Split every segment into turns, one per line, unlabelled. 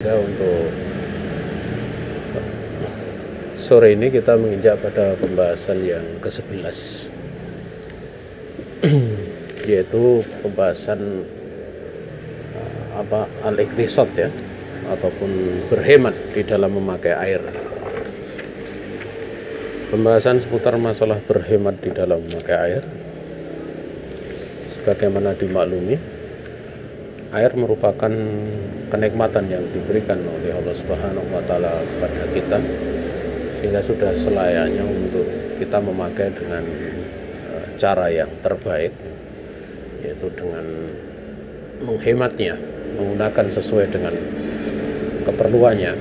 Untuk sore ini kita menginjak pada pembahasan yang ke-11 yaitu pembahasan al-iqtisad ya, ataupun berhemat di dalam memakai air. Pembahasan seputar masalah berhemat di dalam memakai air, sebagaimana dimaklumi, air merupakan kenikmatan yang diberikan oleh Allah Subhanahu wa taala kepada kita, sehingga sudah selayaknya untuk kita memakai dengan cara yang terbaik, yaitu dengan menghematnya, menggunakan sesuai dengan keperluannya.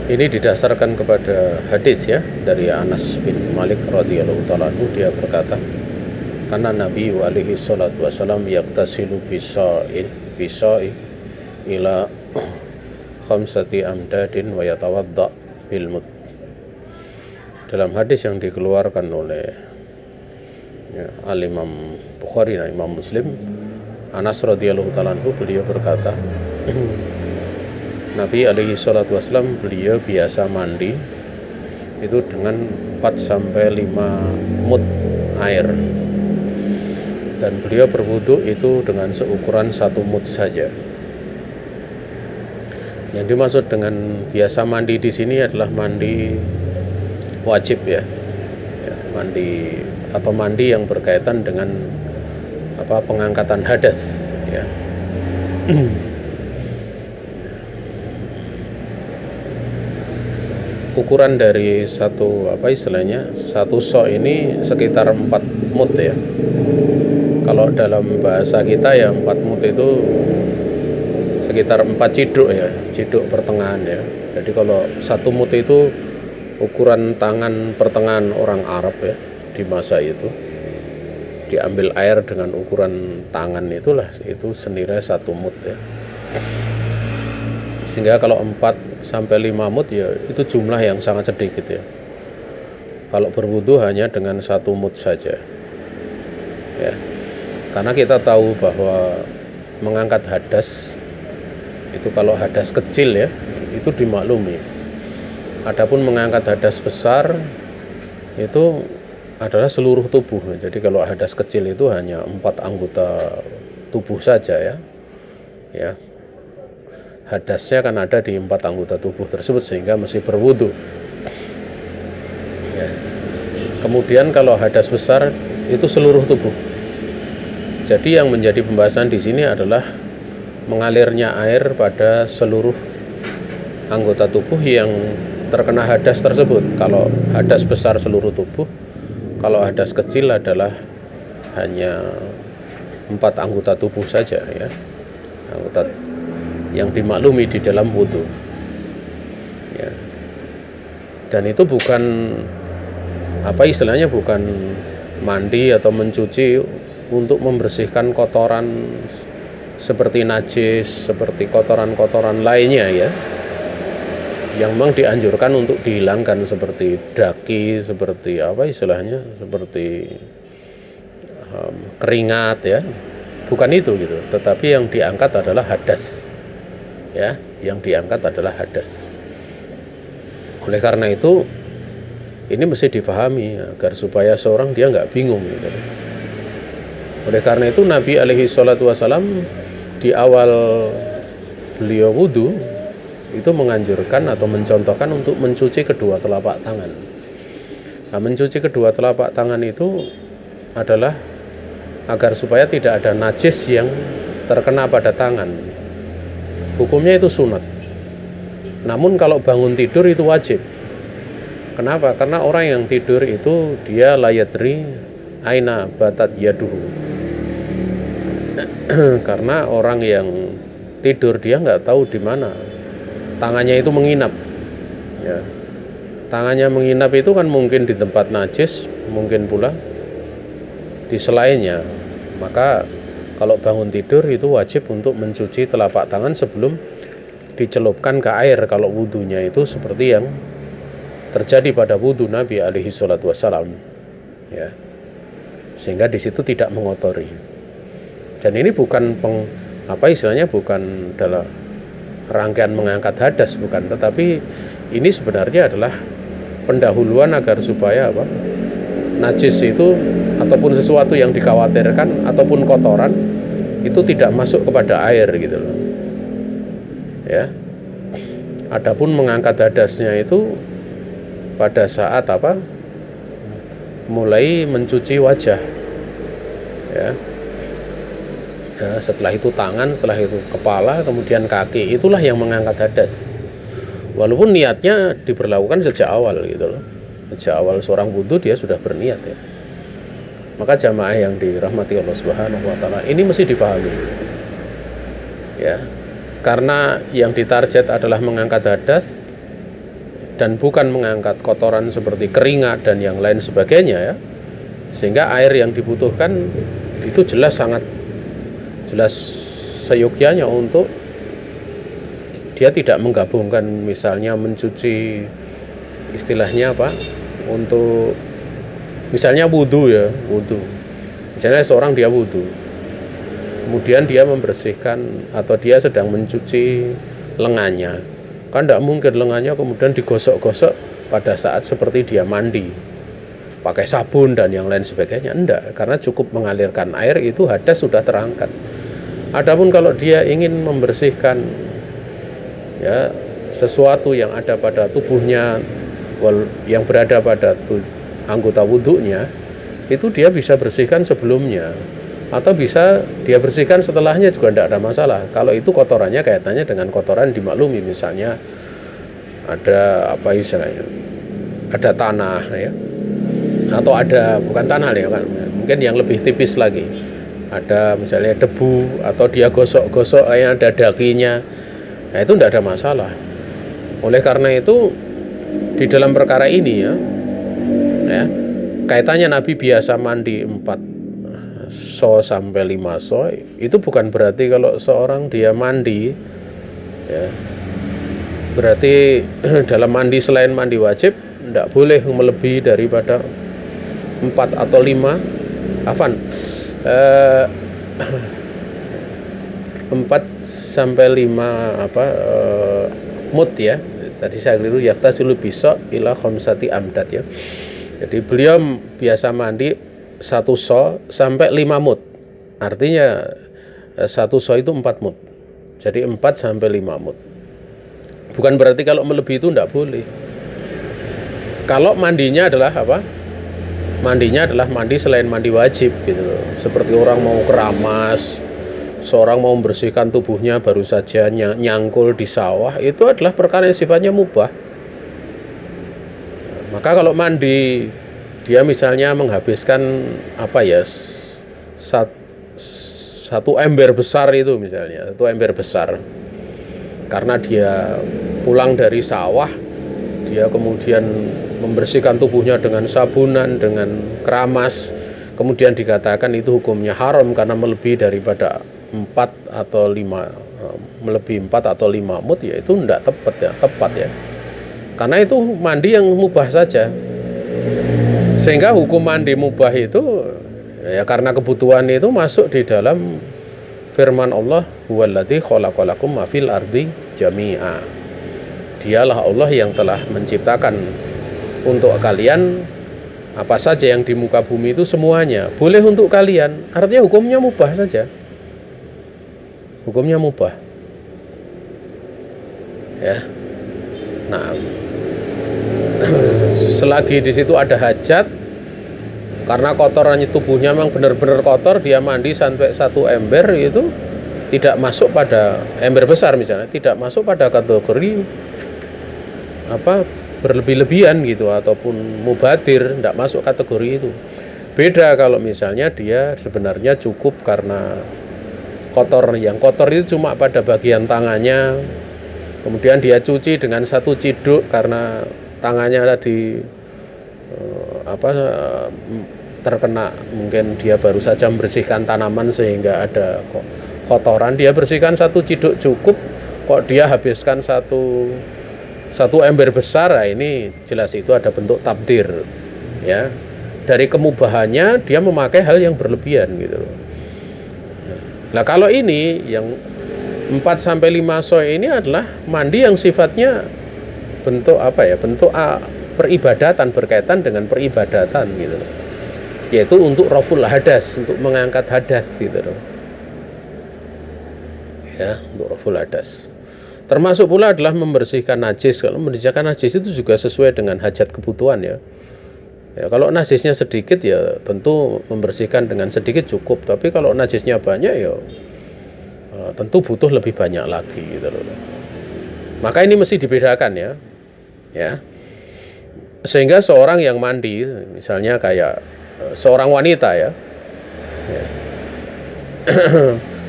Ini didasarkan kepada hadis ya dari Anas bin Malik radhiyallahu taala anhu. Dia berkata, karena Nabi alaihi salatu wasallam yaqtasilu bisa'i ila khamsati amdadin wa yatawadda bil mud. Dalam hadis yang dikeluarkan oleh Al-Imam Bukhari dan Imam Muslim, Anas radhiyallahu taala anhu, beliau berkata, Nabi alaihi salatu wasallam beliau biasa mandi itu dengan 4 sampai 5 mud air, dan beliau berwudu itu dengan seukuran 1 mud saja. Yang dimaksud dengan biasa mandi di sini adalah mandi wajib ya, mandi atau mandi yang berkaitan dengan pengangkatan hadas ya. Ukuran dari satu satu so ini sekitar 4 mud ya. Kalau dalam bahasa kita ya 4 mud itu sekitar 4 ciduk ya, ciduk pertengahan ya. Jadi kalau 1 mud itu ukuran tangan pertengahan orang Arab ya di masa itu, diambil air dengan ukuran tangan itulah, itu senilai 1 mud ya. Sehingga kalau 4 sampai 5 mud ya itu jumlah yang sangat sedikit ya. Kalau berwudu hanya dengan 1 mud saja ya. Karena kita tahu bahwa mengangkat hadas itu, kalau hadas kecil ya itu dimaklumi. Adapun mengangkat hadas besar itu adalah seluruh tubuh. Jadi kalau hadas kecil itu hanya 4 anggota tubuh saja ya. Ya. Hadasnya kan ada di 4 anggota tubuh tersebut, sehingga mesti berwudu. Ya. Kemudian kalau hadas besar itu seluruh tubuh. Jadi yang menjadi pembahasan di sini adalah mengalirnya air pada seluruh anggota tubuh yang terkena hadas tersebut. Kalau hadas besar seluruh tubuh, kalau hadas kecil adalah hanya 4 anggota tubuh saja ya, anggota yang dimaklumi di dalam wudu ya. Dan itu bukan bukan mandi atau mencuci untuk membersihkan kotoran seperti najis, seperti kotoran-kotoran lainnya ya, yang memang dianjurkan untuk dihilangkan, seperti daki, seperti seperti keringat ya. Bukan itu gitu, tetapi yang diangkat adalah hadas ya, yang diangkat adalah hadas. Oleh karena itu ini mesti dipahami agar supaya seorang dia nggak bingung gitu. Oleh karena itu Nabi alaihi salatu wasallam di awal beliau wudu itu menganjurkan atau mencontohkan untuk mencuci kedua telapak tangan. Nah, mencuci kedua telapak tangan itu adalah agar supaya tidak ada najis yang terkena pada tangan. Hukumnya itu sunat. Namun kalau bangun tidur itu wajib. Kenapa? Karena orang yang tidur itu dia layadri aina batat yaduhu. Karena orang yang tidur dia nggak tahu di mana tangannya itu menginap ya. Tangannya menginap itu kan mungkin di tempat najis, mungkin pula di selainnya. Maka kalau bangun tidur itu wajib untuk mencuci telapak tangan sebelum dicelupkan ke air, kalau wudunya itu seperti yang terjadi pada wudu Nabi alaihi salatu wassalam ya. Sehingga di situ tidak mengotori. Dan ini bukan istilahnya bukan dalam rangkaian mengangkat hadas, bukan, tetapi ini sebenarnya adalah pendahuluan agar supaya najis itu ataupun sesuatu yang dikhawatirkan ataupun kotoran itu tidak masuk kepada air gitu loh. Ya. Adapun mengangkat hadasnya itu pada saat mulai mencuci wajah. Ya. Setelah itu tangan, setelah itu kepala, kemudian kaki, itulah yang mengangkat hadas. Walaupun niatnya diberlakukan sejak awal gitu loh. Sejak awal seorang wudu dia sudah berniat ya. Maka jamaah yang dirahmati Allah Subhanahu wa taala, ini mesti dipahami. Ya. Karena yang ditarget adalah mengangkat hadas dan bukan mengangkat kotoran seperti keringat dan yang lain sebagainya ya. Sehingga air yang dibutuhkan itu jelas seyogyanya untuk dia tidak menggabungkan misalnya mencuci istilahnya untuk misalnya wudu. Misalnya seorang dia wudu, kemudian dia membersihkan atau dia sedang mencuci lengannya, kan tidak mungkin lengannya kemudian digosok-gosok pada saat seperti dia mandi pakai sabun dan yang lain sebagainya, enggak, karena cukup mengalirkan air itu hadas sudah terangkat. Adapun kalau dia ingin membersihkan ya sesuatu yang ada pada tubuhnya yang berada pada anggota wudhunya, itu dia bisa bersihkan sebelumnya atau bisa dia bersihkan setelahnya juga tidak ada masalah. Kalau itu kotorannya kaitannya dengan kotoran dimaklumi, misalnya ada istilahnya ada tanah ya, atau ada bukan tanah ya kan, mungkin yang lebih tipis lagi, ada misalnya debu atau dia gosok-gosok yang ada daginya, nah itu tidak ada masalah. Oleh karena itu di dalam perkara ini ya kaitannya Nabi biasa mandi 4 so sampai 5 so, itu bukan berarti kalau seorang dia mandi ya berarti dalam mandi selain mandi wajib tidak boleh melebihi daripada 4 atau 5 4 sampai 5 mut ya. Tadi saya keliru, yaktasilu bisa ila khamsati amdad ya. Jadi beliau biasa mandi 1 so sampai 5 mut. Artinya 1 so itu 4 mut. Jadi 4 sampai 5 mut. Bukan berarti kalau melebihi itu tidak boleh. Kalau mandinya adalah mandinya adalah mandi selain mandi wajib gitu loh. Seperti orang mau keramas, seorang mau membersihkan tubuhnya baru saja nyangkul di sawah, itu adalah perkara yang sifatnya mubah. Maka kalau mandi dia misalnya menghabiskan satu ember besar itu misalnya, satu ember besar, karena dia pulang dari sawah, dia kemudian membersihkan tubuhnya dengan sabunan, dengan keramas, kemudian dikatakan itu hukumnya haram karena melebihi daripada 4 atau 5 melebihi 4 atau 5 mut, ya itu tidak tepat ya. Karena itu mandi yang mubah saja. Sehingga hukum mandi mubah itu ya karena kebutuhan itu masuk di dalam firman Allah, huwallazi khalaqalakum ma fil ardi jami'a. Dialah Allah yang telah menciptakan untuk kalian apa saja yang di muka bumi itu semuanya boleh untuk kalian. Artinya hukumnya mubah saja. Hukumnya mubah. Ya. Nah, selagi di situ ada hajat, karena kotorannya tubuhnya memang benar-benar kotor, dia mandi sampai 1 ember, itu tidak masuk pada ember besar misalnya, tidak masuk pada kategori berlebih-lebihan gitu ataupun mubadir, tidak masuk kategori itu. Beda kalau misalnya dia sebenarnya cukup karena yang kotor itu cuma pada bagian tangannya, kemudian dia cuci dengan 1 ciduk karena tangannya tadi terkena, mungkin dia baru saja membersihkan tanaman sehingga ada kotoran, dia bersihkan 1 ciduk cukup. Kok dia habiskan satu ember besar, nah ini jelas itu ada bentuk tabdir ya. Dari kemubahannya dia memakai hal yang berlebihan gitu loh. Nah, kalau ini yang 4 sampai 5 soe ini adalah mandi yang sifatnya bentuk apa ya? Bentuk peribadatan, berkaitan dengan peribadatan gitu. Yaitu untuk raful hadas, untuk mengangkat hadas gitu loh. Ya, untuk raful hadas. Termasuk pula adalah membersihkan najis. Kalau membersihkan najis itu juga sesuai dengan hajat kebutuhan ya. Ya, kalau najisnya sedikit ya tentu membersihkan dengan sedikit cukup. Tapi kalau najisnya banyak ya tentu butuh lebih banyak lagi gitu loh. Maka ini mesti dibedakan ya. Ya. Sehingga seorang yang mandi, misalnya kayak seorang wanita ya.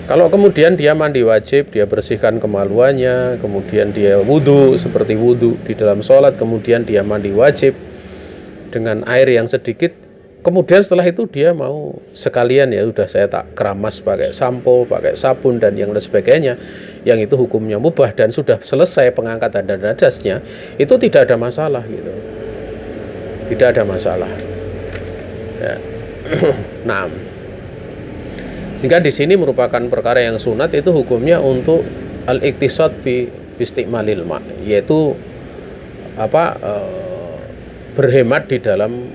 Kalau kemudian dia mandi wajib, dia bersihkan kemaluannya, kemudian dia wudhu seperti wudhu di dalam sholat, kemudian dia mandi wajib dengan air yang sedikit, kemudian setelah itu dia mau sekalian ya udah saya tak keramas pakai sampo, pakai sabun dan yang lain sebagainya, yang itu hukumnya mubah dan sudah selesai pengangkatan dan najasnya, itu tidak ada masalah gitu, tidak ada masalah. Ya. Nah. Sehingga di sini merupakan perkara yang sunat, itu hukumnya untuk al-iktisad fi istiqmalil ma, yaitu berhemat di dalam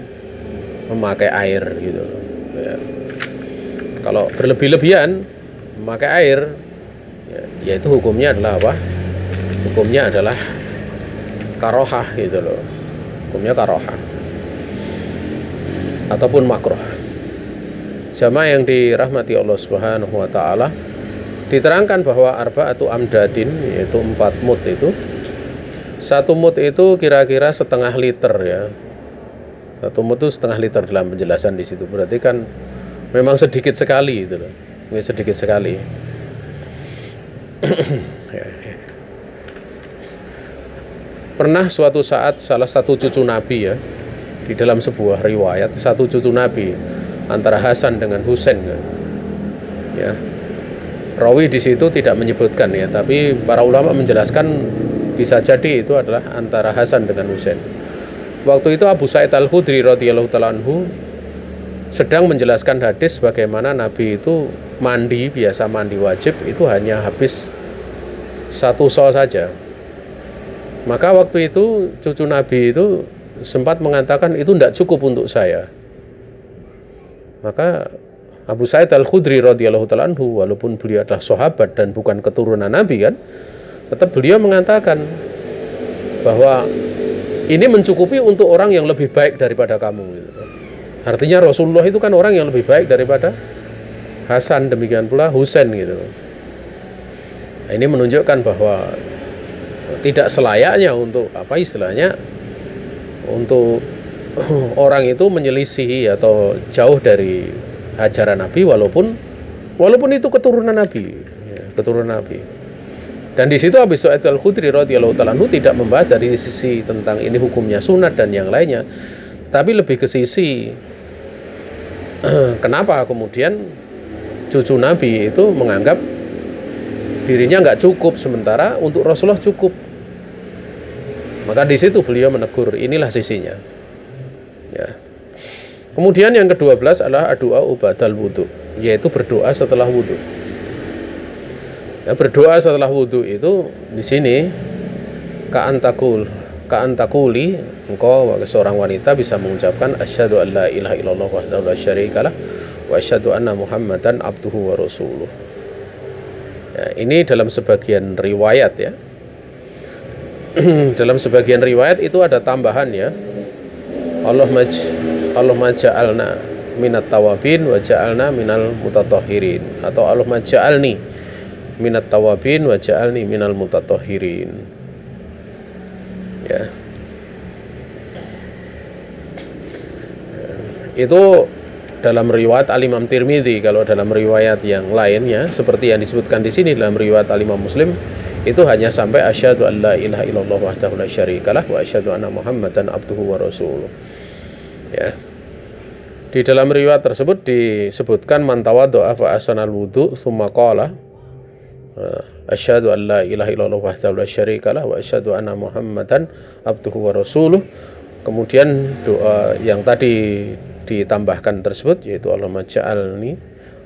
memakai air gitu loh. Ya. Kalau berlebih-lebihan memakai air ya itu hukumnya adalah apa? Hukumnya adalah karohah gitu loh. Hukumnya karohah ataupun makruh. Jamaah yang dirahmati Allah Subhanahu wa taala, diterangkan bahwa arba'atu amdadin, yaitu 4 mud itu. 1 mud itu kira-kira setengah liter ya. 1 mud itu setengah liter dalam penjelasan di situ. Berarti kan memang sedikit sekali itu loh. Sedikit sekali. Pernah suatu saat salah satu cucu Nabi ya, di dalam sebuah riwayat, satu cucu Nabi antara Hasan dengan Husain ya. Rawi di situ tidak menyebutkan ya, tapi para ulama menjelaskan bisa jadi itu adalah antara Hasan dengan Husain. Waktu itu Abu Sa'id Al-Khudri radhiyallahu ta'ala anhu sedang menjelaskan hadis bagaimana Nabi itu mandi, biasa mandi wajib itu hanya habis 1 shaw saja. Maka waktu itu cucu Nabi itu sempat mengatakan itu tidak cukup untuk saya. Maka Abu Sa'id Al-Khudri radhiyallahu ta'ala anhu, walaupun beliau adalah sahabat dan bukan keturunan Nabi kan, tetap beliau mengatakan bahwa ini mencukupi untuk orang yang lebih baik daripada kamu gitu. Artinya Rasulullah itu kan orang yang lebih baik daripada Hasan, demikian pula Husain gitu. Nah, ini menunjukkan bahwa tidak selayaknya untuk apa istilahnya, untuk orang itu menyelisihi atau jauh dari ajaran Nabi walaupun itu keturunan Nabi ya, keturunan Nabi. Dan di situ Abu Sa'id Al-Khudri radhiyallahu ta'ala anhu tidak membahas dari sisi tentang ini hukumnya sunat dan yang lainnya, tapi lebih ke sisi kenapa kemudian cucu Nabi itu menganggap dirinya nggak cukup sementara untuk Rasulullah cukup. Maka di situ beliau menegur, inilah sisinya. Ya. Kemudian yang ke-12 adalah doa ba'dal wudu, yaitu berdoa setelah wudu. Ya, berdoa setelah wudu itu di sini ka'antakuli engkau seorang wanita bisa mengucapkan asyhadu an la ilaha illallah wahdahu la syarikalah wa asyhadu anna muhammadan abduhu wa rasuluh. Ya, ini dalam sebagian riwayat ya. Dalam sebagian riwayat itu ada tambahan ya. Allahumma ja'alna minat tawabin wa ja'alna minal mutatahhirin, atau Allahumma ja'alni minat tawabin wa ja'alni minal mutatahhirin. Ya. Itu dalam riwayat Al-Imam Tirmidzi. Kalau dalam riwayat yang lainnya seperti yang disebutkan di sini dalam riwayat Al-Imam Muslim, itu hanya sampai asyhadu an la ilaha illallah wahdahu la syarikalah wa asyhadu anna muhammadan abduhu wa rasuluh. Ya. Di dalam riwayat tersebut disebutkan man tawaddo'a fa ahsanal wudu tsumma qala asyhadu an la ilaha illallah wahdahu la syarikalah wa asyhadu anna muhammadan abduhu wa rasuluh. Kemudian doa yang tadi ditambahkan tersebut yaitu Allahumma ja'alni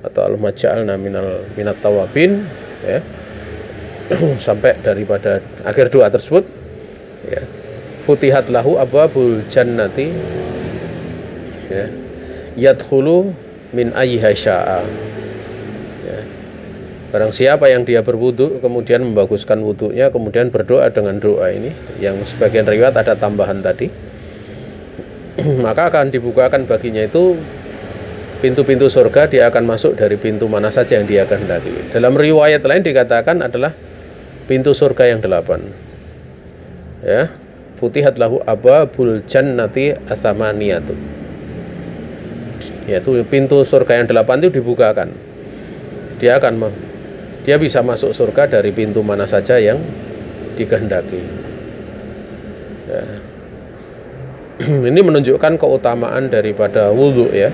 atau al-maja'alna minat tawabin, ya. Sampai daripada akhir doa tersebut, ya. Futihat lahu abwabul jannati, ya. Yadkhulu min ayyiha syaa. Ya. Barang siapa yang dia berwudu kemudian membaguskan wudunya, kemudian berdoa dengan doa ini, yang sebagian riwayat ada tambahan tadi, maka akan dibukakan baginya itu pintu-pintu surga, dia akan masuk dari pintu mana saja yang dia kehendaki. Dalam riwayat lain dikatakan adalah pintu surga yang 8. Ya, futihat lahu abwabul jannati atsamaniyatu. Yaitu pintu surga yang 8 itu dibukakan. Dia bisa masuk surga dari pintu mana saja yang dikehendaki. Ya. Ini menunjukkan keutamaan daripada wudu, ya.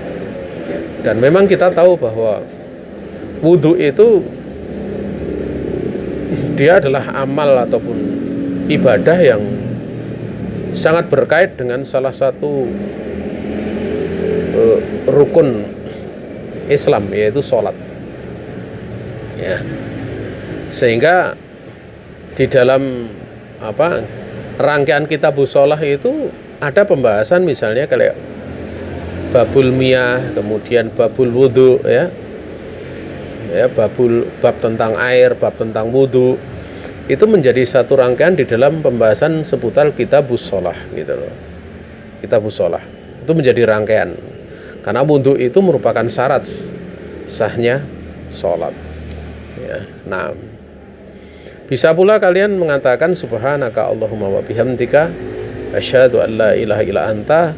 Dan memang kita tahu bahwa wudu itu dia adalah amal ataupun ibadah yang sangat berkait dengan salah satu rukun Islam, yaitu sholat, ya. Sehingga di dalam rangkaian kitab shalah itu ada pembahasan misalnya kayak babul miyah, kemudian babul wudu, ya. Bab tentang air, bab tentang wudu. Itu menjadi satu rangkaian di dalam pembahasan seputar kitabus shalah, gitu loh. Kitabus shalah itu menjadi rangkaian. Karena wudu itu merupakan syarat sahnya sholat, ya. Nah, bisa pula kalian mengatakan subhanaka Allahumma wa bihamdika asyhadu an la ilaha illa anta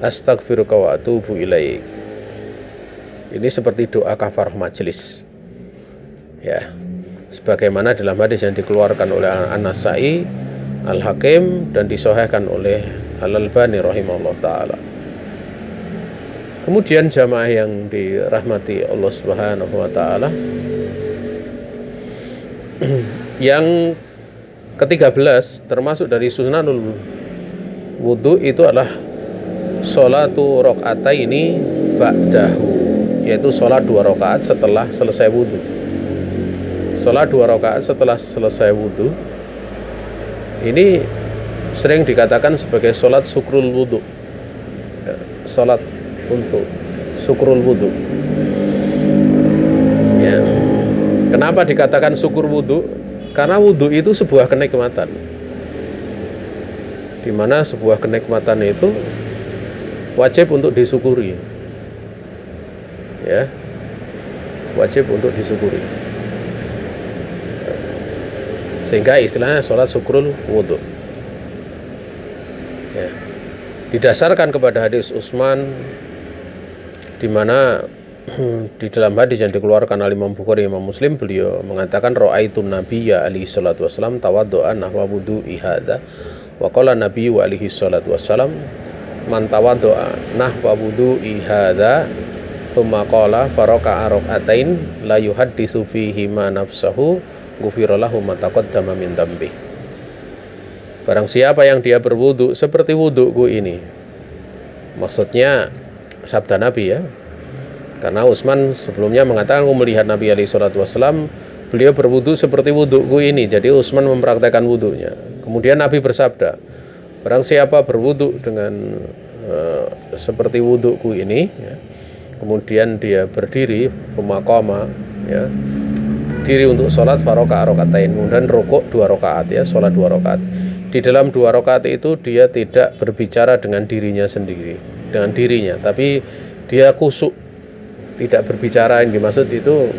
astaghfiruka wa atubu ilaik. Ini seperti doa kafarah majelis, ya. Sebagaimana dalam hadis yang dikeluarkan oleh An-Nasa'i, Al-Hakim, dan disahihkan oleh Al-Albani rahimahullah ta'ala. Kemudian jamaah yang dirahmati Allah Subhanahu wa ta'ala, yang ke-13 termasuk dari sunanul wudu itu adalah sholatu rakaataini ba'dahu, yaitu sholat 2 rakaat setelah selesai wudu. Sholat 2 rakaat setelah selesai wudu ini sering dikatakan sebagai sholat syukrul wudu, ya, sholat untuk syukrul wudu, ya. Kenapa dikatakan syukur wudu? Karena wudu itu sebuah kenikmatan, di mana sebuah kenikmatan itu wajib untuk disyukuri, ya, wajib untuk disyukuri. Sehingga istilahnya sholat syukrul wudu, ya. Didasarkan kepada hadis Utsman, di mana di dalam hadis yang dikeluarkan oleh Imam Bukhari, Imam Muslim, beliau mengatakan ra'aitun nabiyya alaihi salatu wassalam tawaddu'a nahwa wudu'i hadza wa qala nabiyyu alaihi salatu wassalam man tawaddu'a nahwa wudu'i hadza thumma qala faraka'a rak'atain la yuhadditsu fihi ma nafsahu ghufira lahu ma taqaddama min dzambi. Barang siapa yang dia berwudu seperti wuduku ini, maksudnya sabda Nabi, ya. Karena Utsman sebelumnya mengatakan, aku melihat Nabi alaihi salatu wassalam, beliau berwudu seperti wuduku ini. Jadi Utsman mempraktekkan wudunya. Kemudian Nabi bersabda, barang siapa berwudu dengan seperti wuduku ini, ya, kemudian dia berdiri pemaqama, ya, diri untuk sholat faraka rakaatain, kemudian rukuk 2 rakaat, ya, sholat 2 rakaat. Di dalam 2 rakaat itu dia tidak berbicara dengan dirinya sendiri, dengan dirinya, tapi dia khusyuk, tidak berbicara. Yang dimaksud itu,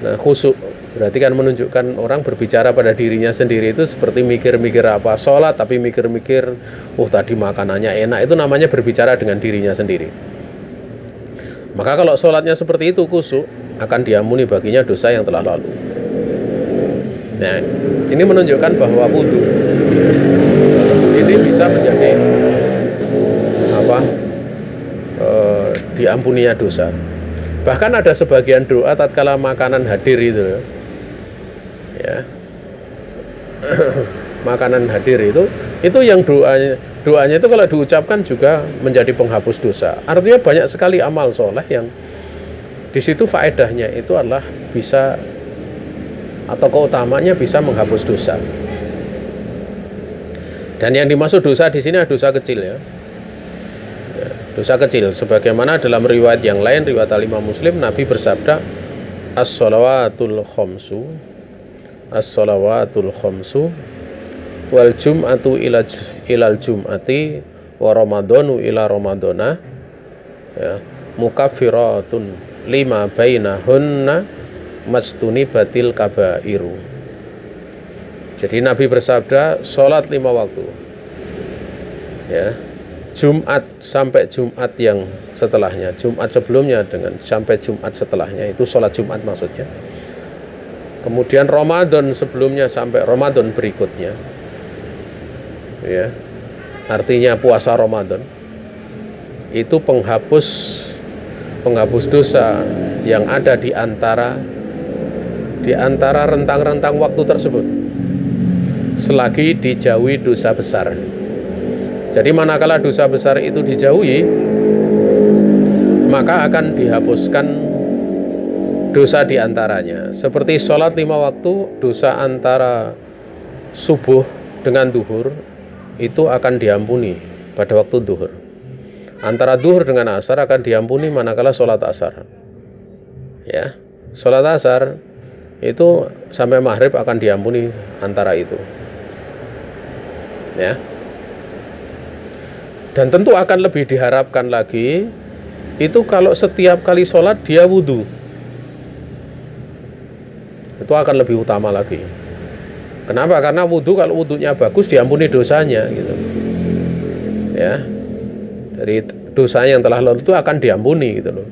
nah, khusyuk berarti kan menunjukkan orang berbicara pada dirinya sendiri itu seperti mikir-mikir apa, sholat tapi mikir-mikir, tadi makanannya enak, itu namanya berbicara dengan dirinya sendiri. Maka kalau sholatnya seperti itu khusyuk, akan diampuni baginya dosa yang telah lalu. Nah, ini menunjukkan bahwa wudu ini bisa menjadi diampuninya dosa. Bahkan ada sebagian doa tatkala makanan hadir itu, ya, makanan hadir itu yang doanya itu kalau diucapkan juga menjadi penghapus dosa. Artinya banyak sekali amal soleh yang Di situ faedahnya itu adalah bisa, atau keutamanya bisa menghapus dosa. Dan yang dimaksud dosa di sini adalah dosa kecil ya. Dosa kecil, sebagaimana dalam riwayat yang lain, riwayat Imam Muslim, Nabi bersabda, as-shalawatul khamsu wal jum'atu ilal jum'ati wa ramadhanu ila ramadhana, ya, mukaffiratun lima bainahunna mastunibatil kabairu. Jadi Nabi bersabda, sholat 5 waktu, ya, Jumat sampai Jumat yang setelahnya, Jumat sebelumnya dengan sampai Jumat setelahnya, itu sholat Jumat maksudnya. Kemudian Ramadan sebelumnya sampai Ramadan berikutnya, ya, artinya puasa Ramadan, itu penghapus dosa yang ada di antara rentang-rentang waktu tersebut, selagi dijauhi dosa besar. Jadi manakala dosa besar itu dijauhi, maka akan dihapuskan dosa di antaranya. Seperti sholat 5 waktu, dosa antara subuh dengan duhur itu akan diampuni pada waktu duhur. Antara duhur dengan asar akan diampuni manakala sholat asar. Ya, sholat asar itu sampai maghrib akan diampuni antara itu. Ya. Dan tentu akan lebih diharapkan lagi itu kalau setiap kali sholat dia wudhu, itu akan lebih utama lagi. Kenapa? Karena wudhu, kalau wudhunya bagus diampuni dosanya gitu. Ya, dari dosa yang telah lalu itu akan diampuni gitu loh.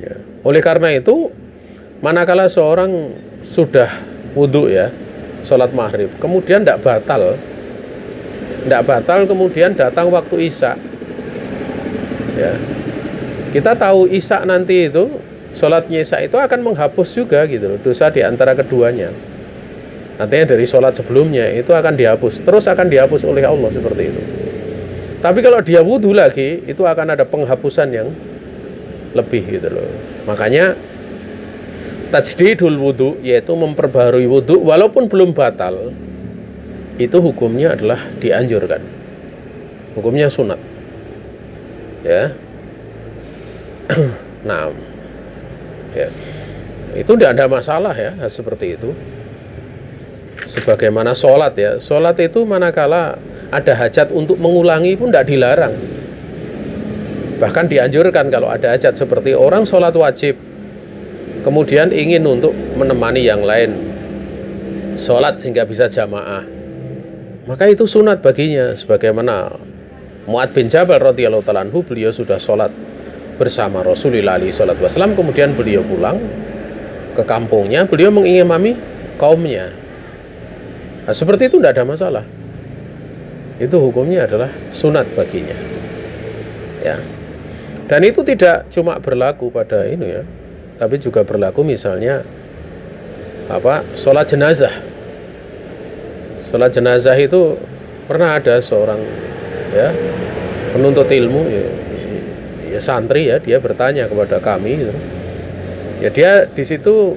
Ya. Oleh karena itu, manakala seorang sudah wudhu ya, sholat maghrib, kemudian tidak batal, kemudian datang waktu isya, ya, kita tahu isya nanti itu, sholatnya isya itu akan menghapus juga gitu loh, dosa di antara keduanya. Nantinya dari sholat sebelumnya itu akan dihapus, terus akan dihapus oleh Allah seperti itu. Tapi kalau dia wudhu lagi, itu akan ada penghapusan yang lebih gitu loh. Makanya tajdidul wudhu, yaitu memperbarui wudhu walaupun belum batal, itu hukumnya adalah dianjurkan, hukumnya sunat, ya. Nah, ya, itu tidak ada masalah ya hal seperti itu. Sebagaimana sholat ya, sholat itu manakala ada hajat untuk mengulangi pun tidak dilarang, bahkan dianjurkan kalau ada hajat. Seperti orang sholat wajib kemudian ingin untuk menemani yang lain sholat sehingga bisa jamaah, maka itu sunat baginya. Sebagaimana Mu'ad bin Jabal radhiyallahu ta'ala anhu, beliau sudah sholat bersama Rasulullah sallallahu alaihi wasallam, kemudian beliau pulang ke kampungnya, beliau mengimami kaumnya. Nah, seperti itu tidak ada masalah. Itu hukumnya adalah sunat baginya. Ya. Dan itu tidak cuma berlaku pada ini ya, tapi juga berlaku misalnya sholat jenazah. Sholat jenazah itu pernah ada seorang ya penuntut ilmu ya santri ya, dia bertanya kepada kami gitu. Ya dia di situ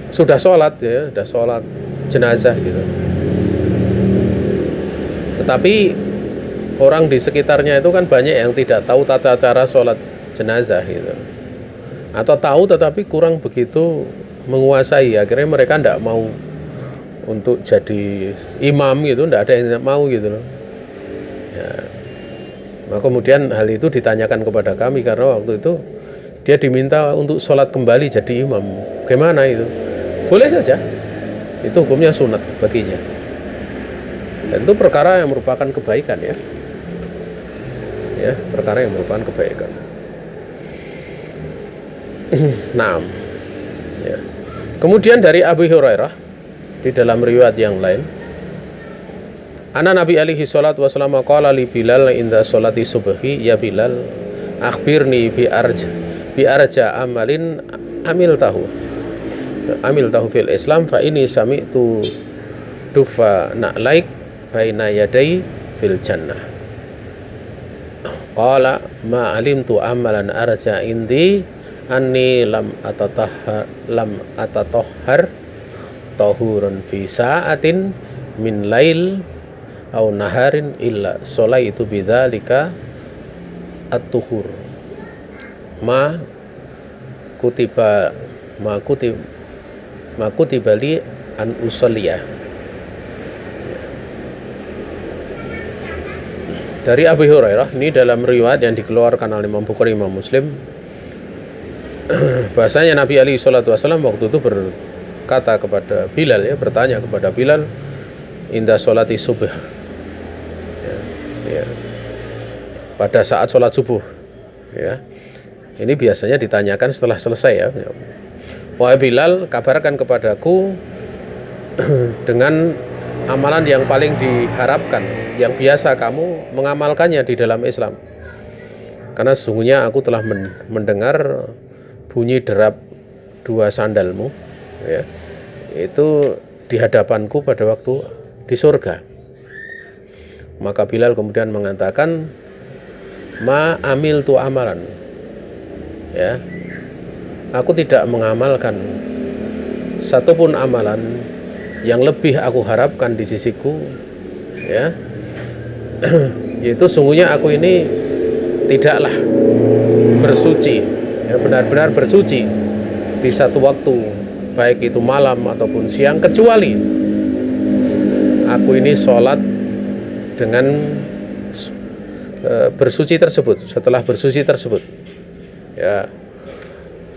sudah sholat ya, sudah sholat jenazah gitu. Tetapi orang di sekitarnya itu kan banyak yang tidak tahu tata cara sholat jenazah gitu. Atau tahu tetapi kurang begitu menguasai. Akhirnya mereka tidak mau untuk jadi imam gitu, tidak ada yang mau gitu loh. Ya. Nah, kemudian hal itu ditanyakan kepada kami karena waktu itu dia diminta untuk sholat kembali jadi imam. Gimana itu? Boleh saja. Itu hukumnya sunat baginya. Dan itu perkara yang merupakan kebaikan ya. Ya, perkara yang merupakan kebaikan. Nah, ya. Kemudian dari Abu Hurairah di dalam riwayat yang lain, Nabi alaihi salatu wasallam qala li Bilal inda sholati subhi, ya Bilal, akhbirni bi arja amalin amil tahu fil Islam, fa ini sami'tu dufa na'laik baina yadai fil jannah. Qala ma alimtu amalan arja indi anni lam atatahhar tahurun fi sa'atin min lail au naharin illa sholaitu bidzalika at-tuhur ma kutiba li an usalliya. Dari Abu Hurairah, ini dalam riwayat yang dikeluarkan oleh Imam Bukhari, Imam Muslim, bahasanya Nabi alaihi salatu wasallam waktu itu berkata kepada Bilal, bertanya kepada Bilal inda sholati subuh, pada saat sholat subuh, ini biasanya ditanyakan setelah selesai, wahai Bilal, kabarkan kepadaku dengan amalan yang paling diharapkan, yang biasa kamu mengamalkannya di dalam Islam, karena sesungguhnya aku telah mendengar bunyi derap dua sandalmu, itu di hadapanku pada waktu di surga. Maka Bilal kemudian mengatakan, ma amil tu amalan, aku tidak mengamalkan satupun amalan yang lebih aku harapkan di sisiku, yaitu sungguhnya aku ini tidaklah bersuci, benar-benar bersuci di satu waktu, baik itu malam ataupun siang, kecuali aku ini sholat dengan bersuci tersebut. Setelah bersuci tersebut,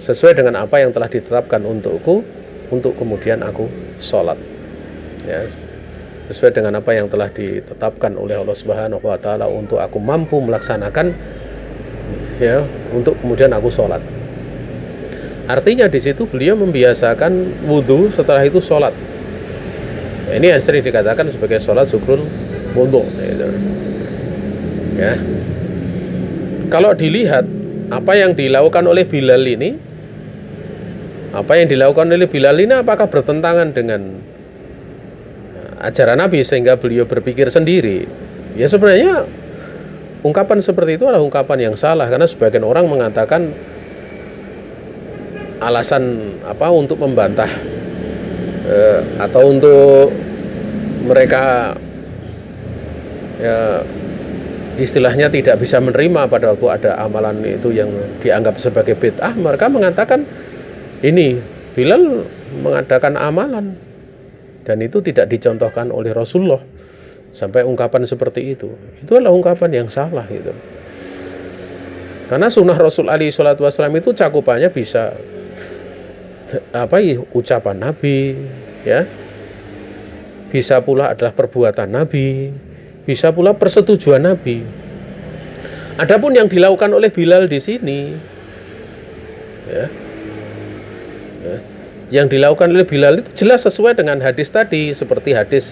sesuai dengan apa yang telah ditetapkan untukku, untuk kemudian aku sholat, sesuai dengan apa yang telah ditetapkan oleh Allah Subhanahu wa Ta'ala untuk aku mampu melaksanakan, untuk kemudian aku sholat. Artinya di situ beliau membiasakan wudhu, setelah itu sholat. Ini yang sering dikatakan sebagai sholat syukrul wudhu. Kalau dilihat apa yang dilakukan oleh Bilal ini, apakah bertentangan dengan ajaran Nabi sehingga beliau berpikir sendiri? Ya, sebenarnya ungkapan seperti itu adalah ungkapan yang salah, karena sebagian orang mengatakan alasan untuk membantah atau untuk mereka istilahnya tidak bisa menerima pada waktu ada amalan itu yang dianggap sebagai bid'ah. Mereka mengatakan ini Bilal mengadakan amalan dan itu tidak dicontohkan oleh Rasulullah, sampai ungkapan seperti itu adalah ungkapan yang salah gitu. Karena sunnah Rasul alaihi salatu wasallam itu cakupannya bisa ucapan Nabi, bisa pula adalah perbuatan Nabi, bisa pula persetujuan Nabi. Adapun yang dilakukan oleh Bilal di sini, yang dilakukan oleh Bilal itu jelas sesuai dengan hadis tadi, seperti hadis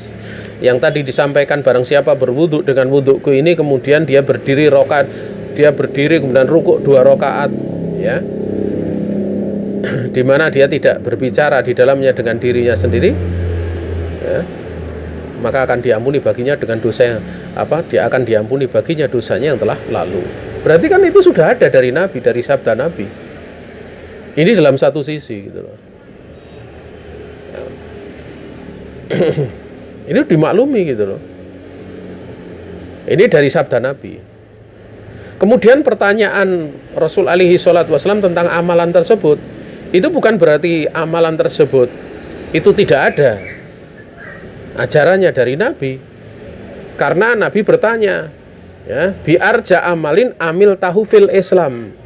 yang tadi disampaikan, barang siapa berwudhu dengan wudhuku ini, kemudian dia berdiri kemudian rukuk 2 rakaat, di mana dia tidak berbicara di dalamnya dengan dirinya sendiri, maka akan diampuni baginya dengan dosa dia akan diampuni baginya dosanya yang telah lalu. Berarti kan itu sudah ada dari Nabi, dari sabda Nabi. Ini dalam satu sisi gitu loh. Ini dimaklumi gitu loh. Ini dari sabda Nabi. Kemudian pertanyaan Rasul alaihi salatu wasallam tentang amalan tersebut, itu bukan berarti amalan tersebut itu tidak ada ajarannya dari Nabi. Karena Nabi bertanya, biarja amalin amil tahu fil Islam.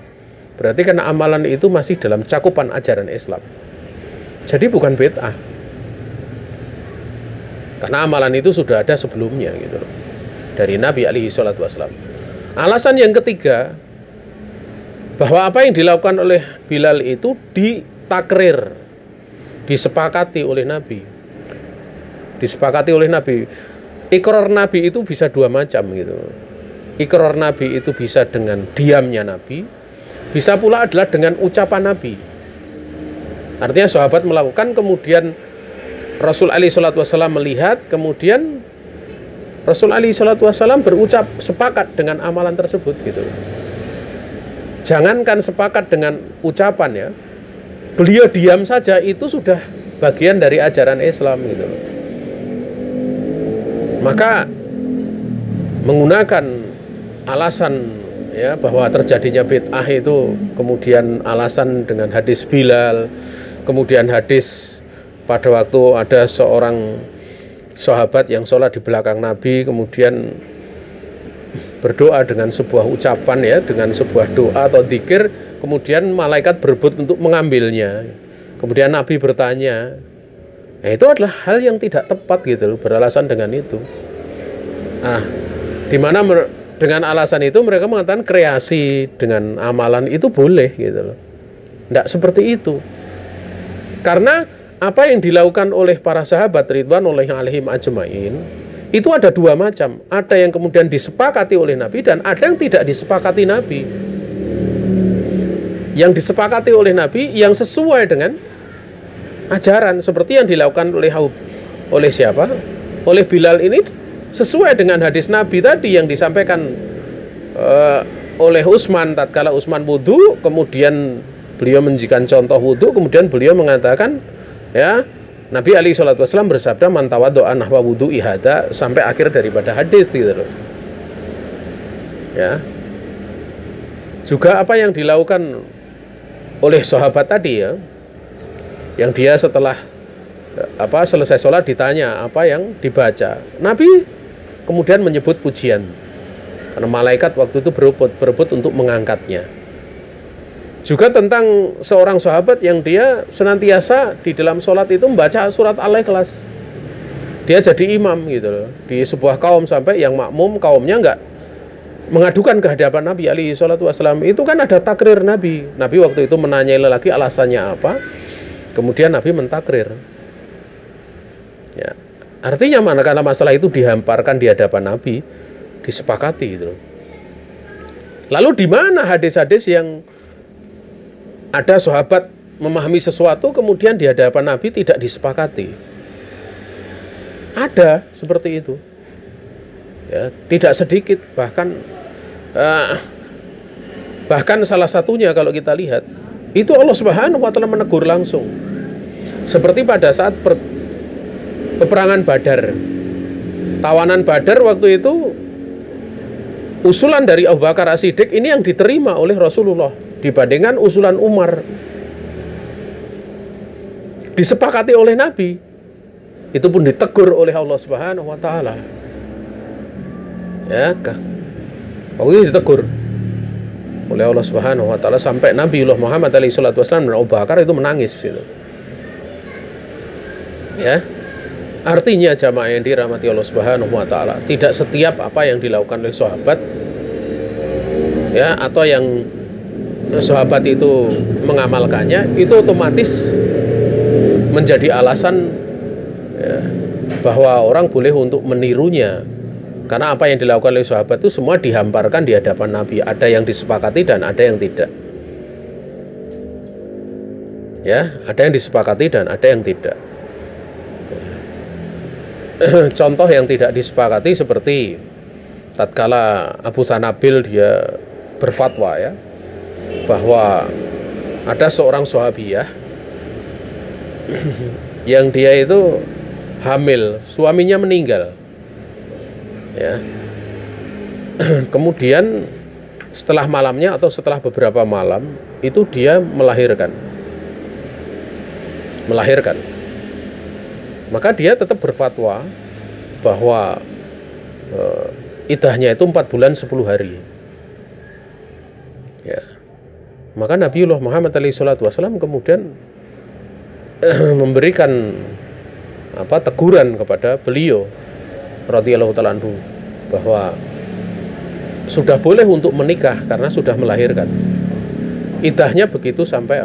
Berarti karena amalan itu masih dalam cakupan ajaran Islam. Jadi bukan bid'ah. Karena amalan itu sudah ada sebelumnya gitu loh, dari Nabi alaihi salatu wasallam. Alasan yang ketiga, bahwa apa yang dilakukan oleh Bilal itu ditakrir, disepakati oleh Nabi. Ikrar Nabi itu bisa 2 macam gitu. Ikrar Nabi itu bisa dengan diamnya Nabi, bisa pula adalah dengan ucapan Nabi. Artinya sahabat melakukan, kemudian Rasul alaihi salatu wasallam melihat, kemudian Rasul alaihi salatu wasallam berucap sepakat dengan amalan tersebut gitu. Jangankan sepakat dengan ucapan ya, beliau diam saja itu sudah bagian dari ajaran Islam gitu. Maka menggunakan alasan ya bahwa terjadinya bid'ah itu kemudian alasan dengan hadis Bilal, kemudian hadis pada waktu ada seorang sahabat yang sholat di belakang Nabi kemudian berdoa dengan sebuah ucapan ya, dengan sebuah doa atau dzikir, kemudian malaikat berebut untuk mengambilnya. Kemudian Nabi bertanya, itu adalah hal yang tidak tepat gitu loh, beralasan dengan itu. Nah, dimana dengan alasan itu mereka mengatakan kreasi dengan amalan itu boleh gitu loh. Tidak seperti itu. Karena apa yang dilakukan oleh para sahabat ridwanullahi alaihim ajmain itu ada dua macam. Ada yang kemudian disepakati oleh Nabi dan ada yang tidak disepakati Nabi. Yang disepakati oleh Nabi yang sesuai dengan ajaran seperti yang dilakukan oleh siapa? Oleh Bilal ini sesuai dengan hadis Nabi tadi yang disampaikan oleh Utsman tatkala Utsman wudu, kemudian beliau menjadikan contoh wudu, kemudian beliau mengatakan ya, Nabi alaihi salatu wasallam bersabda man tawaddo'a nahwa wudu'i hada sampai akhir daripada hadis gitu loh. Ya. Juga apa yang dilakukan oleh sahabat tadi ya, yang dia setelah selesai sholat ditanya apa yang dibaca. Nabi kemudian menyebut pujian. Karena malaikat waktu itu berebut untuk mengangkatnya. Juga tentang seorang sahabat yang dia senantiasa di dalam sholat itu membaca surat Al-Ikhlas. Dia jadi imam gitu loh di sebuah kaum sampai yang makmum kaumnya enggak mengadukan ke hadapan Nabi alaihi salatu wasallam. Itu kan ada takrir Nabi. Nabi waktu itu menanyai lelaki alasannya apa. Kemudian Nabi mentakrir. Ya. Artinya manakala masalah itu dihamparkan di hadapan Nabi, disepakati gitu loh. Lalu di mana hadis-hadis yang ada sahabat memahami sesuatu kemudian di hadapan Nabi tidak disepakati? Ada seperti itu. Ya, tidak sedikit, bahkan salah satunya kalau kita lihat itu Allah Subhanahu wa taala menegur langsung. Seperti pada saat peperangan Badar. Tawanan Badar waktu itu usulan dari Abu Bakar As-Siddiq ini yang diterima oleh Rasulullah dibandingkan usulan Umar. Disepakati oleh Nabi. Itu pun ditegur oleh Allah Subhanahu wa taala. Ya, waktu itu ditegur oleh Allah Subhanahu wa taala sampai Nabi Muhammad alaihi salatu wasallam dan Abu Bakar itu menangis gitu. Ya. Artinya jamaah yang dirahmati Allah Subhanahu wa taala, tidak setiap apa yang dilakukan oleh sahabat ya atau yang sahabat itu mengamalkannya itu otomatis menjadi alasan ya, bahwa orang boleh untuk menirunya. Karena apa yang dilakukan oleh sahabat itu semua dihamparkan di hadapan Nabi. Ada yang disepakati dan ada yang tidak. Ya, ada yang disepakati dan ada yang tidak. Contoh yang tidak disepakati seperti tatkala Abu Sanabil dia berfatwa ya bahwa ada seorang sahabiyah yang dia itu hamil, suaminya meninggal. Ya. Kemudian setelah malamnya atau setelah beberapa malam itu dia melahirkan. Maka dia tetap berfatwa bahwa iddahnya itu 4 bulan 10 hari. Ya. Maka Nabiullah Muhammad SAW kemudian memberikan teguran kepada beliau radhiyallahu ta'ala anhu bahwa sudah boleh untuk menikah karena sudah melahirkan. Iddahnya begitu sampai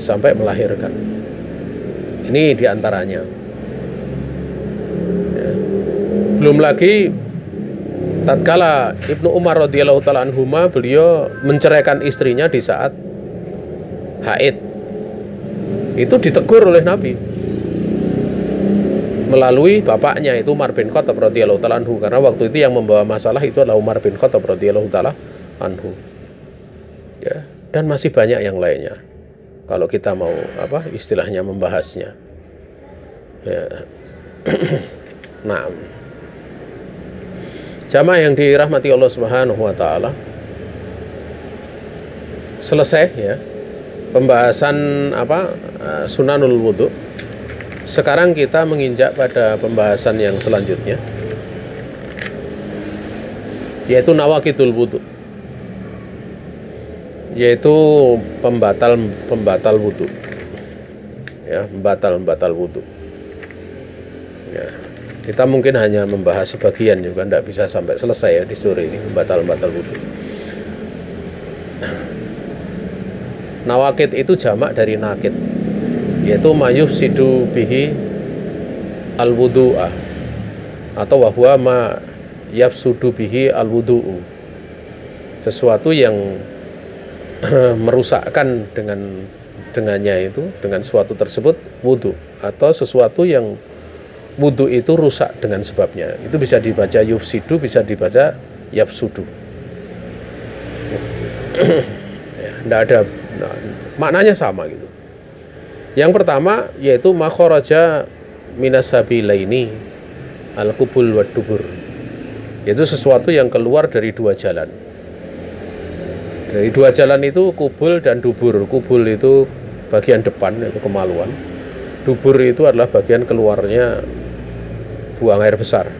sampai melahirkan. Ini diantaranya. Belum lagi tatkala Ibnu Umar radhiyallahu ta'ala anhuma beliau menceraikan istrinya di saat haid. Itu ditegur oleh Nabi melalui bapaknya itu Umar bin Khattab radhiyallahu ta'ala anhu, karena waktu itu yang membawa masalah itu adalah Umar bin Khattab radhiyallahu ta'ala anhu. ya, dan masih banyak yang lainnya. Kalau kita mau istilahnya membahasnya. Ya. Nah, jamaah yang dirahmati Allah Subhanahu wa taala, selesai ya pembahasan sunanul wudu. Sekarang kita menginjak pada pembahasan yang selanjutnya, yaitu nawaqidul wudu, yaitu pembatal wudu. Ya, pembatal wudu. Ya, kita mungkin hanya membahas sebagian juga, tidak bisa sampai selesai ya di sore ini pembatal wudu. Nawaqid itu jamak dari nakid, yaitu mayufsidu bihi al-wudu'a, atau wahwa ma yafsudu bihi al-wudu'u, sesuatu yang merusakkan dengannya itu, dengan suatu tersebut wudu, atau sesuatu yang wudu itu rusak dengan sebabnya. Itu bisa dibaca yufsidu, bisa dibaca yafsudu. Ya, tidak ada, maknanya sama gitu. Yang pertama yaitu makharaja minas sabilaini al-qubul wad dubur, yaitu sesuatu yang keluar dari dua jalan. Dari dua jalan itu kubul dan dubur. Kubul itu bagian depan, yaitu kemaluan. Dubur itu adalah bagian keluarnya buang air besar.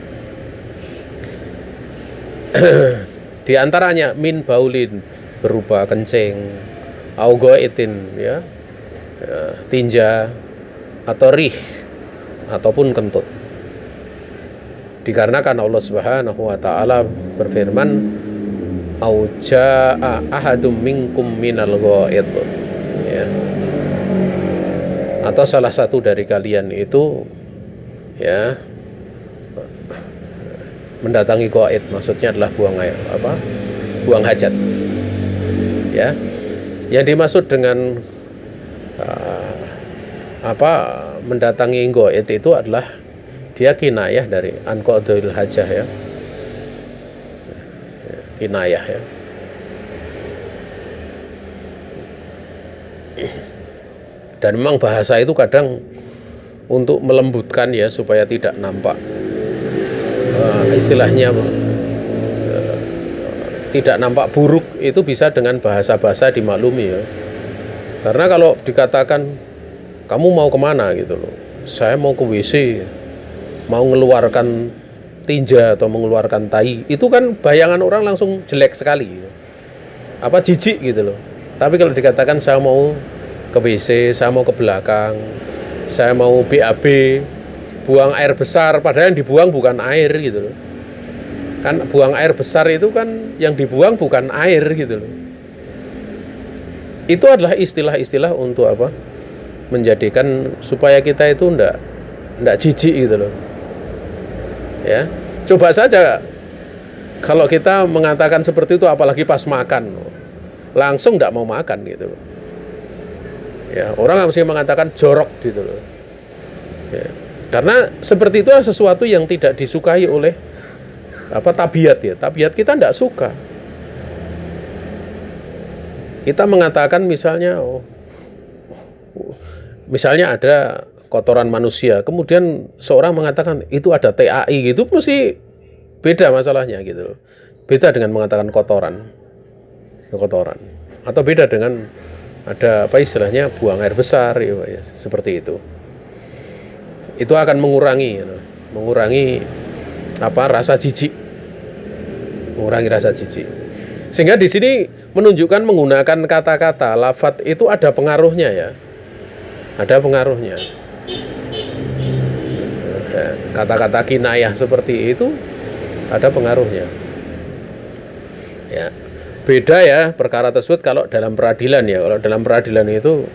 Di antaranya min baulin, berupa kencing, augoitin ya, tinja, atau rih, ataupun kentut. Dikarenakan Allah Subhanahu wa taala berfirman, auja'a ahadum minkum minal ghaid, ya, atau salah satu dari kalian itu ya mendatangi ghaid, maksudnya adalah buang hajat. Ya, yang dimaksud dengan mendatangi ghaid itu adalah dia kinayah dari anqadul hajah ya. Kinayah ya. Dan memang bahasa itu kadang untuk melembutkan ya, supaya tidak nampak istilahnya tidak nampak buruk, itu bisa dengan bahasa-bahasa dimaklumi ya. Karena kalau dikatakan kamu mau kemana gitu loh, saya mau ke WC, mau mengeluarkan tinja atau mengeluarkan tai, itu kan bayangan orang langsung jelek sekali, jijik gitu loh. Tapi kalau dikatakan saya mau ke WC, saya mau ke belakang, saya mau BAB, buang air besar, padahal yang dibuang bukan air gitu loh. Kan buang air besar itu kan yang dibuang bukan air gitu loh. Itu adalah istilah-istilah untuk menjadikan supaya kita itu enggak jijik gitu loh. Ya, coba saja kalau kita mengatakan seperti itu, apalagi pas makan, langsung enggak mau makan gitu loh. Ya, orang mesti mengatakan jorok gitu loh. Ya, karena seperti itu adalah sesuatu yang tidak disukai oleh tabiat ya. Tabiat kita enggak suka. Kita mengatakan misalnya ada kotoran manusia, kemudian seorang mengatakan itu ada TAI gitu, mesti beda masalahnya gitu loh. Beda dengan mengatakan kotoran. Atau beda dengan ada istilahnya buang air besar ya, seperti itu. Itu akan mengurangi rasa jijik. Mengurangi rasa jijik. Sehingga di sini menunjukkan menggunakan kata-kata lafadz itu ada pengaruhnya ya. Ada pengaruhnya. Kata-kata kinayah seperti itu ada pengaruhnya. Ya. Beda ya perkara tersebut kalau dalam peradilan ya. Kalau dalam peradilan itu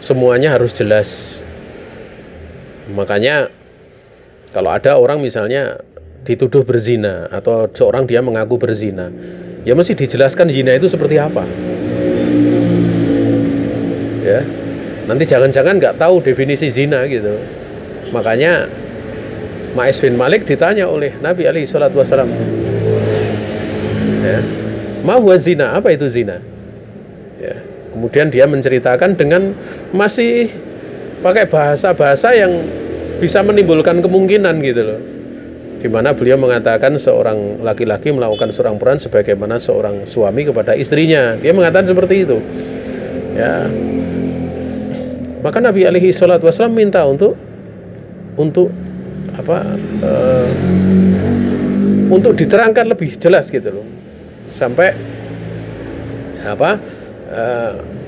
semuanya harus jelas. Makanya kalau ada orang misalnya dituduh berzina, atau seorang dia mengaku berzina, ya mesti dijelaskan zina itu seperti apa. Ya. Nanti jangan-jangan nggak tahu definisi zina gitu. Makanya Ma'is bin Malik ditanya oleh Nabi alaihi salatu wasallam, ya, ma huwa zina, apa itu zina? Ya. Kemudian dia menceritakan dengan masih pakai bahasa-bahasa yang bisa menimbulkan kemungkinan gitu loh. Di mana beliau mengatakan seorang laki-laki melakukan seorang peran sebagaimana seorang suami kepada istrinya. Dia mengatakan seperti itu. Ya. Maka Nabi alaihi salatu wasallam minta untuk untuk diterangkan lebih jelas gitu loh. Sampai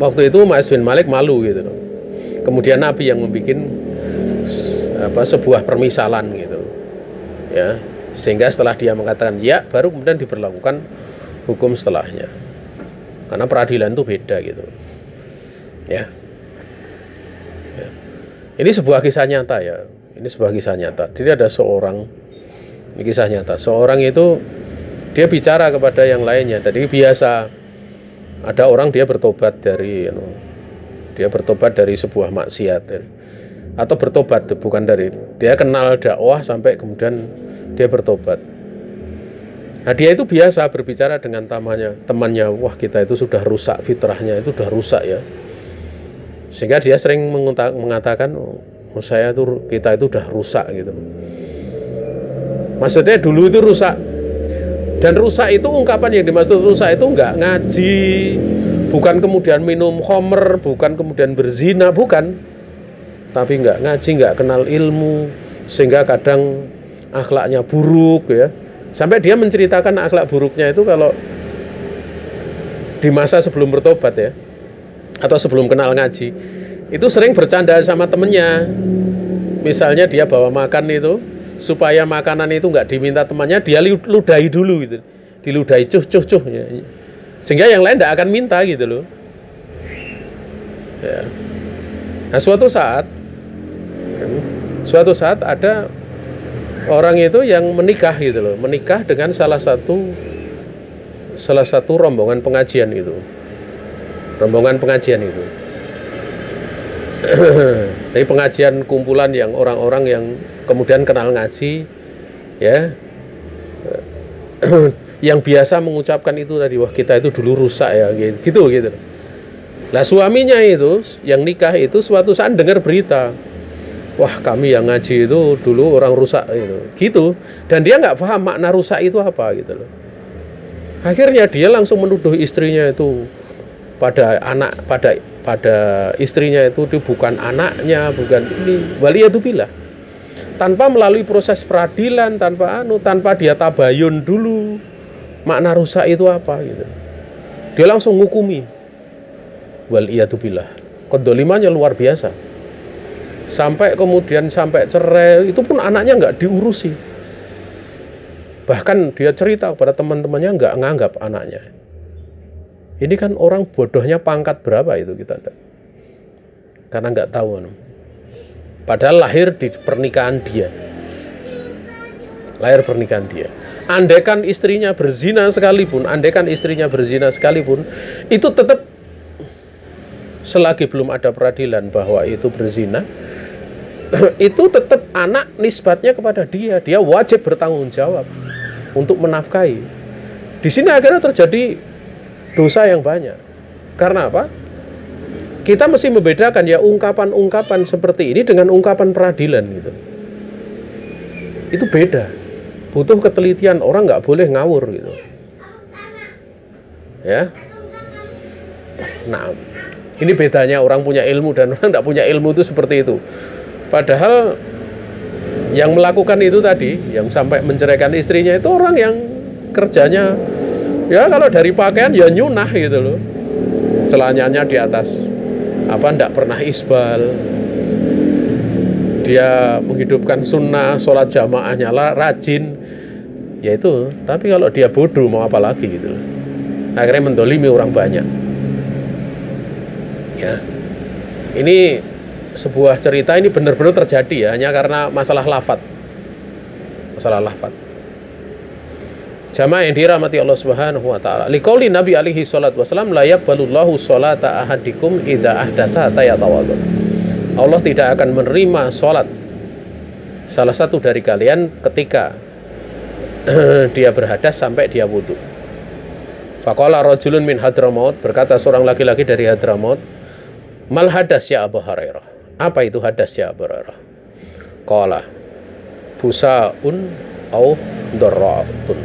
waktu itu Ma'az bin Malik malu gitu loh. Kemudian Nabi yang membuat sebuah permisalan gitu. Ya, sehingga setelah dia mengatakan ya, baru kemudian diberlakukan hukum setelahnya. Karena peradilan itu beda gitu. Ya. Ya. Ini sebuah kisah nyata ya. Ini sebuah kisah nyata. Jadi ada seorang, ini kisah nyata. Seorang itu dia bicara kepada yang lainnya. Tadi biasa ada orang dia bertobat dari sebuah maksiat, atau bertobat bukan dari dia kenal dakwah sampai kemudian dia bertobat. Nah dia itu biasa berbicara dengan temannya, wah kita itu sudah rusak, fitrahnya itu sudah rusak ya. Sehingga dia sering mengatakan, kita itu udah rusak gitu. Maksudnya dulu itu rusak. Dan rusak itu, ungkapan yang dimaksud rusak itu enggak ngaji, bukan kemudian minum khamr, bukan kemudian berzina, bukan. Tapi enggak ngaji, enggak kenal ilmu, sehingga kadang akhlaknya buruk ya. Sampai dia menceritakan akhlak buruknya itu kalau di masa sebelum bertobat ya, atau sebelum kenal ngaji, itu sering bercanda sama temennya. Misalnya dia bawa makan itu, supaya makanan itu nggak diminta temannya, dia ludahi dulu gitu, diludahi cuh ya. Sehingga yang lain nggak akan minta gitu loh ya. Nah suatu saat ada orang itu yang menikah gitu loh, menikah dengan salah satu rombongan pengajian itu. Dari pengajian kumpulan yang orang-orang yang kemudian kenal ngaji ya, yang biasa mengucapkan itu tadi, wah kita itu dulu rusak ya gitu. Lah suaminya itu yang nikah itu suatu saat dengar berita, wah kami yang ngaji itu dulu orang rusak gitu, dan dia nggak paham makna rusak itu apa gitu loh. Akhirnya dia langsung menuduh istrinya itu pada istrinya itu bukan anaknya, bukan ini, waliyadzubillah. Tanpa melalui proses peradilan, tanpa dia tabayun dulu makna rusak itu apa gitu. Dia langsung ngukumi. Waliyadzubillah. Kedolimannya luar biasa. Sampai cerai, itu pun anaknya nggak diurusi. Bahkan dia cerita kepada teman-temannya nggak nganggap anaknya. Ini kan orang bodohnya pangkat berapa itu kita enggak. Karena nggak tahu. Padahal lahir di pernikahan dia. Andaikan istrinya berzina sekalipun, itu tetap selagi belum ada peradilan bahwa itu berzina, itu tetap anak nisbatnya kepada dia. Dia wajib bertanggung jawab untuk menafkahi. Di sini akhirnya terjadi dosa yang banyak. Karena apa? Kita mesti membedakan ya ungkapan-ungkapan seperti ini dengan ungkapan peradilan gitu. Itu beda. Butuh ketelitian, orang nggak boleh ngawur gitu. Ya. Nah, ini bedanya orang punya ilmu dan orang nggak punya ilmu itu seperti itu. Padahal yang melakukan itu tadi, yang sampai menceraikan istrinya itu orang yang kerjanya ya kalau dari pakaian ya nyunah gitu loh. Celananya di atas enggak pernah isbal. Dia menghidupkan sunnah, sholat jamaahnya rajin. Ya itu, tapi kalau dia bodoh mau apa lagi gitu loh. Akhirnya mendolimi orang banyak. Ya. Ini sebuah cerita, ini benar-benar terjadi ya, hanya karena masalah lafaz. Jamaah yang dirahmati Allah Subhanahu wa taala. Liqauli Nabi alaihi salatu wasallam, la yaqbalullahu sholata ahadikum idza ahdasa hatta yatawaddo. Allah tidak akan menerima salat salah satu dari kalian ketika dia berhadas sampai dia wudu. Faqala rajulun min Hadramaut, berkata seorang laki-laki dari Hadramaut, mal hadas ya Abu Hurairah. Apa itu hadas ya Abu Hurairah? Qala fusaun au darratun,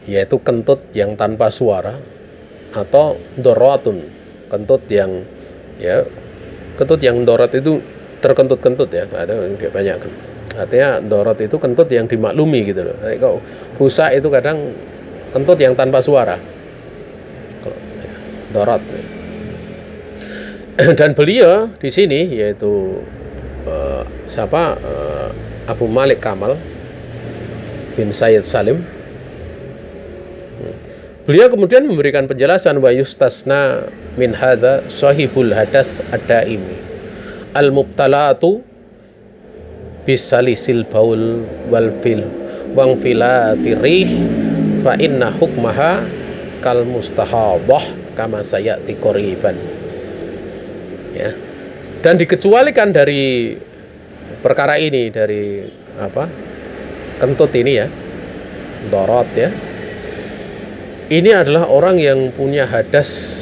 yaitu kentut yang tanpa suara, atau darratun, kentut yang dorot itu terkentut-kentut ya, ada dia banyak kan. Artinya dorot itu kentut yang dimaklumi gitu loh. Kalau fusa itu kadang kentut yang tanpa suara. Dorot. Dan beliau di sini yaitu Abu Malik Kamal bin Sayyid Salim. Beliau kemudian memberikan penjelasan wa yustasna min hadza sahibul hadas ad-daimi al-mubtalatu bisalisil baul wal fil wang filatirih fa inna hukmaha kal mustahadah kama sayati qoriban. Ya. Dan dikecualikan dari perkara ini, dari kentut ini ya, dorot ya. Ini adalah orang yang punya hadas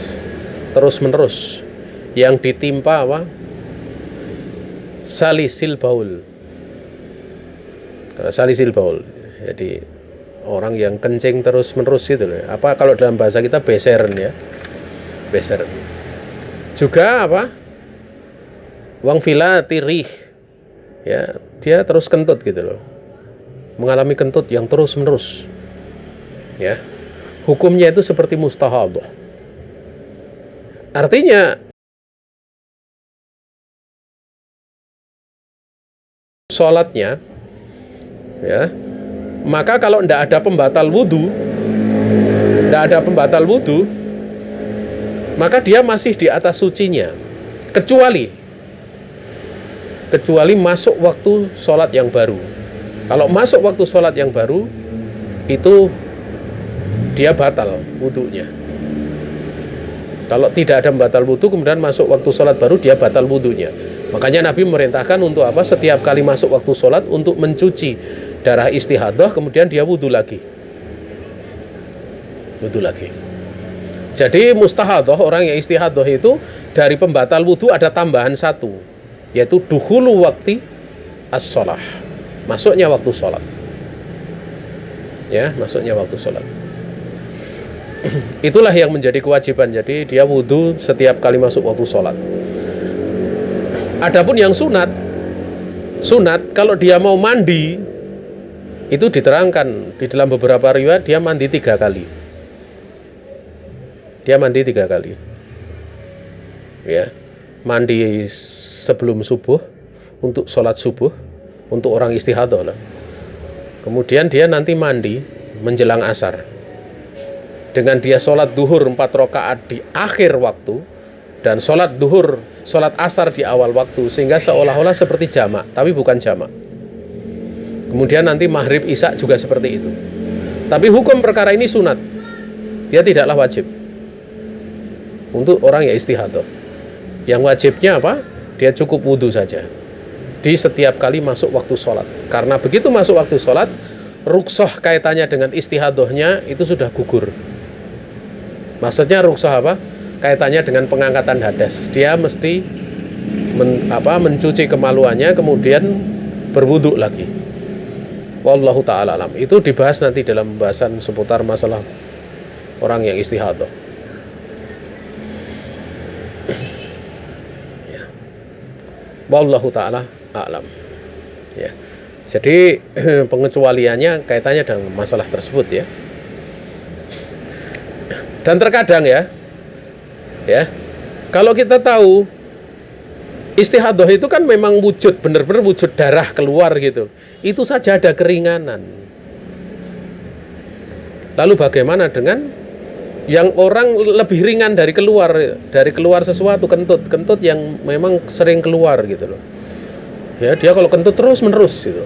terus menerus, yang ditimpa salisil baul. Salisil baul, jadi orang yang kencing terus menerus gitu loh. Kalau dalam bahasa kita beseren ya, beseren. Juga wang fila tirih, ya, dia terus kentut gitu loh, mengalami kentut yang terus menerus, ya. Hukumnya itu seperti mustahadah. Artinya sholatnya, ya, maka kalau tidak ada pembatal wudhu, maka dia masih di atas sucinya, kecuali masuk waktu sholat yang baru. Kalau masuk waktu sholat yang baru, itu dia batal wudhunya. Kalau tidak ada batal wudhu, kemudian masuk waktu sholat baru, dia batal wudhunya. Makanya Nabi memerintahkan untuk setiap kali masuk waktu sholat untuk mencuci darah istihadah, kemudian dia wudhu lagi. Jadi mustahadah, orang yang istihadah itu dari pembatal wudhu ada tambahan satu, yaitu dukhulu waqti as-sholah, masuknya waktu sholat. Ya, masuknya waktu sholat. Itulah yang menjadi kewajiban. Jadi dia wudhu setiap kali masuk waktu sholat. Adapun yang sunat kalau dia mau mandi, itu diterangkan di dalam beberapa riwayat dia mandi 3 kali. Ya, mandi sebelum subuh untuk sholat subuh untuk orang istihadah lah. Kemudian dia nanti mandi menjelang asar. Dengan dia sholat duhur 4 rakaat di akhir waktu, dan sholat asar di awal waktu, sehingga seolah-olah seperti jamak, tapi bukan jamak. Kemudian nanti maghrib isya juga seperti itu. Tapi hukum perkara ini sunat, dia tidaklah wajib untuk orang yang istihadah. Yang wajibnya dia cukup wudhu saja di setiap kali masuk waktu sholat. Karena begitu masuk waktu sholat, rukshoh kaitannya dengan istihadahnya itu sudah gugur. Maksudnya rukshoh kaitannya dengan pengangkatan hadas. Dia mesti mencuci kemaluannya, kemudian berwudu lagi. Wallahu ta'ala alam. Itu dibahas nanti dalam pembahasan seputar masalah orang yang istihadah. Ya. Wallahu ta'ala alam. Ya. Jadi pengecualiannya kaitannya dengan masalah tersebut ya. Dan terkadang ya, kalau kita tahu istihadah itu kan memang wujud, benar-benar wujud darah keluar gitu, itu saja ada keringanan. Lalu bagaimana dengan yang orang lebih ringan dari keluar sesuatu, kentut yang memang sering keluar gitu loh. Ya, dia kalau kentut terus menerus gitu,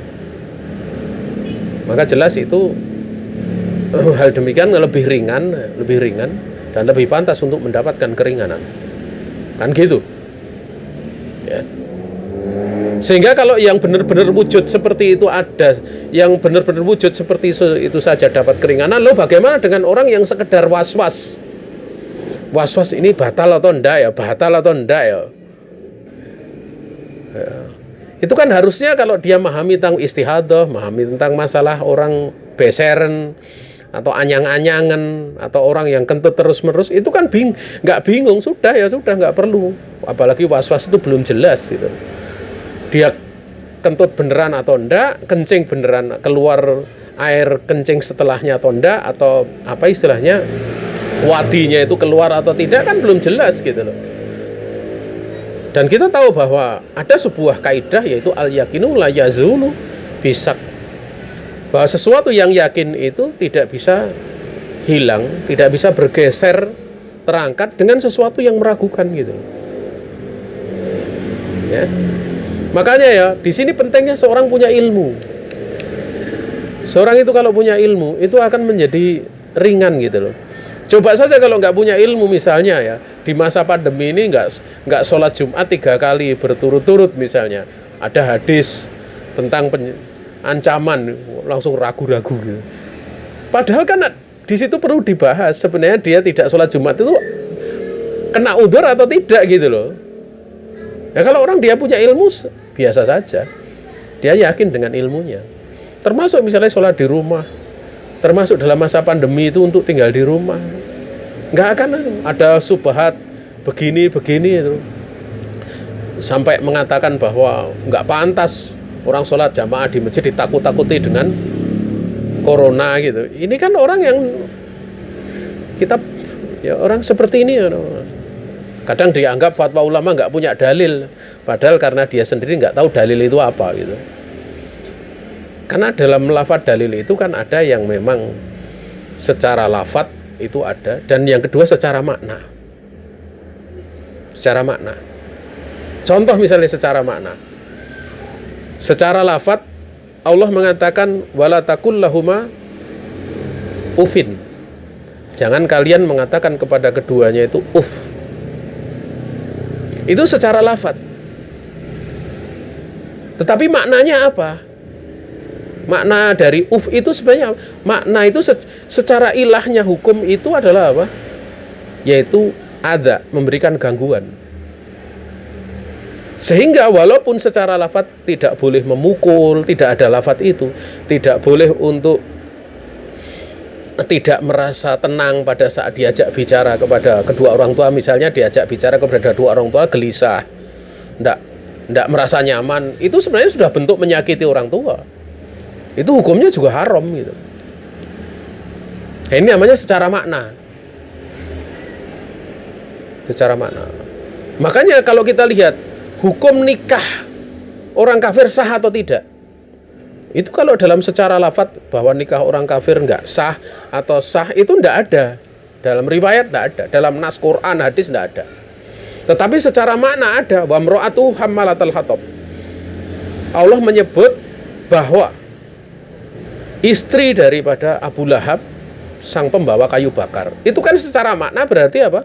maka jelas itu hal demikian lebih ringan dan lebih pantas untuk mendapatkan keringanan, kan gitu ya. Sehingga kalau yang benar-benar wujud seperti itu ada, yang benar-benar wujud seperti itu saja dapat keringanan, lalu bagaimana dengan orang yang sekedar was-was? Was-was ini batal atau enggak ya? Batal atau enggak ya? Itu kan harusnya kalau dia memahami tentang istihadah, memahami tentang masalah orang beseren atau anyang-anyangan atau orang yang kentut terus-menerus, itu kan nggak bingung, sudah nggak perlu. Apalagi was-was itu belum jelas gitu. Dia kentut beneran atau enggak, kencing beneran, keluar air kencing setelahnya atau enggak, atau apa istilahnya wadinya itu keluar atau tidak, kan belum jelas gitu loh. Dan kita tahu bahwa ada sebuah kaidah, yaitu al-yakinu la yazulu bisak, bahwa sesuatu yang yakin itu tidak bisa hilang, tidak bisa bergeser, terangkat dengan sesuatu yang meragukan gitu. Ya. Makanya ya, di sini pentingnya seorang punya ilmu. Seorang itu kalau punya ilmu, itu akan menjadi ringan gitu loh. Coba saja kalau nggak punya ilmu misalnya ya, di masa pandemi ini nggak sholat Jumat 3 kali berturut-turut misalnya. Ada hadis tentang ancaman, langsung ragu-ragu gitu. Padahal kan di situ perlu dibahas, sebenarnya dia tidak sholat Jumat itu kena udzur atau tidak gitu loh. Ya kalau orang dia punya ilmu biasa saja, dia yakin dengan ilmunya. Termasuk misalnya sholat di rumah, termasuk dalam masa pandemi itu untuk tinggal di rumah. Nggak akan ada subhat begini itu. Sampai mengatakan bahwa nggak pantas orang sholat jamaah di masjid ditakut-takuti dengan corona gitu. Ini kan orang yang kita, ya orang seperti ini ya. Kadang dianggap fatwa ulama nggak punya dalil, padahal karena dia sendiri nggak tahu dalil itu apa gitu. Karena dalam lafadz dalil itu kan ada yang memang secara lafadz itu ada, dan yang kedua secara makna. Secara makna. Contoh misalnya secara makna. Secara lafadz Allah mengatakan wala taqul lahuma ufin. Jangan kalian mengatakan kepada keduanya itu uf. Itu secara lafadz. Tetapi maknanya apa? Makna dari uf itu sebenarnya, makna itu secara ilahnya hukum itu adalah apa? Yaitu ada, memberikan gangguan. Sehingga walaupun secara lafadz tidak boleh memukul, tidak ada lafadz itu, tidak boleh untuk tidak merasa tenang pada saat diajak bicara kepada kedua orang tua, misalnya diajak bicara kepada dua orang tua gelisah, tidak merasa nyaman, itu sebenarnya sudah bentuk menyakiti orang tua. Itu hukumnya juga haram gitu. Ini namanya secara makna. Secara makna. Makanya kalau kita lihat hukum nikah orang kafir sah atau tidak, itu kalau dalam secara lafadz bahwa nikah orang kafir enggak sah atau sah itu enggak ada. Dalam riwayat enggak ada, dalam nas Quran, hadis enggak ada. Tetapi secara makna ada, wa mra'atu hammalatal hatab. Allah menyebut bahwa istri daripada Abu Lahab sang pembawa kayu bakar. Itu kan secara makna berarti apa?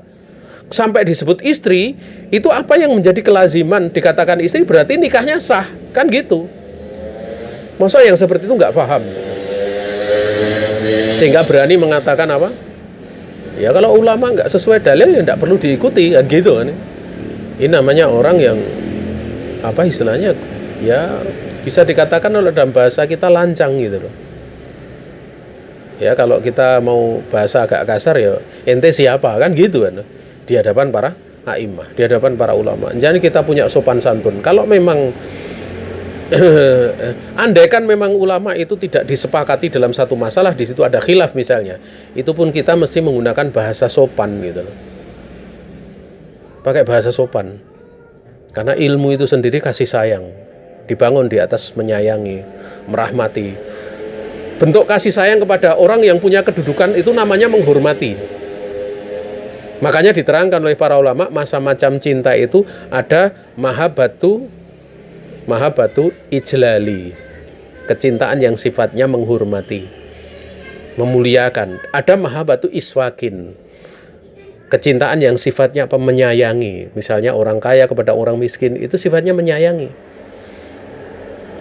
Sampai disebut istri, itu apa yang menjadi kelaziman dikatakan istri berarti nikahnya sah, kan gitu. Masa yang seperti itu nggak paham, sehingga berani mengatakan apa? Ya kalau ulama nggak sesuai dalil ya nggak perlu diikuti, kan gitu kan? Ini namanya orang yang apa istilahnya? Ya bisa dikatakan oleh dalam bahasa kita lancang gitu loh. Ya kalau kita mau bahasa agak kasar ya ente siapa kan gitu kan? Di hadapan para a'immah, di hadapan para ulama. Jadi kita punya sopan santun. Kalau memang andaikan memang ulama itu tidak disepakati dalam satu masalah, di situ ada khilaf misalnya, itu pun kita mesti menggunakan bahasa sopan gitu loh. Pakai bahasa sopan. Karena ilmu itu sendiri kasih sayang, dibangun di atas menyayangi, merahmati. Bentuk kasih sayang kepada orang yang punya kedudukan itu namanya menghormati. Makanya diterangkan oleh para ulama, masa macam cinta itu ada mahabbatu ijlali, kecintaan yang sifatnya menghormati, memuliakan. Ada mahabbatu iswakin, kecintaan yang sifatnya apa? Menyayangi. Misalnya orang kaya kepada orang miskin, itu sifatnya menyayangi.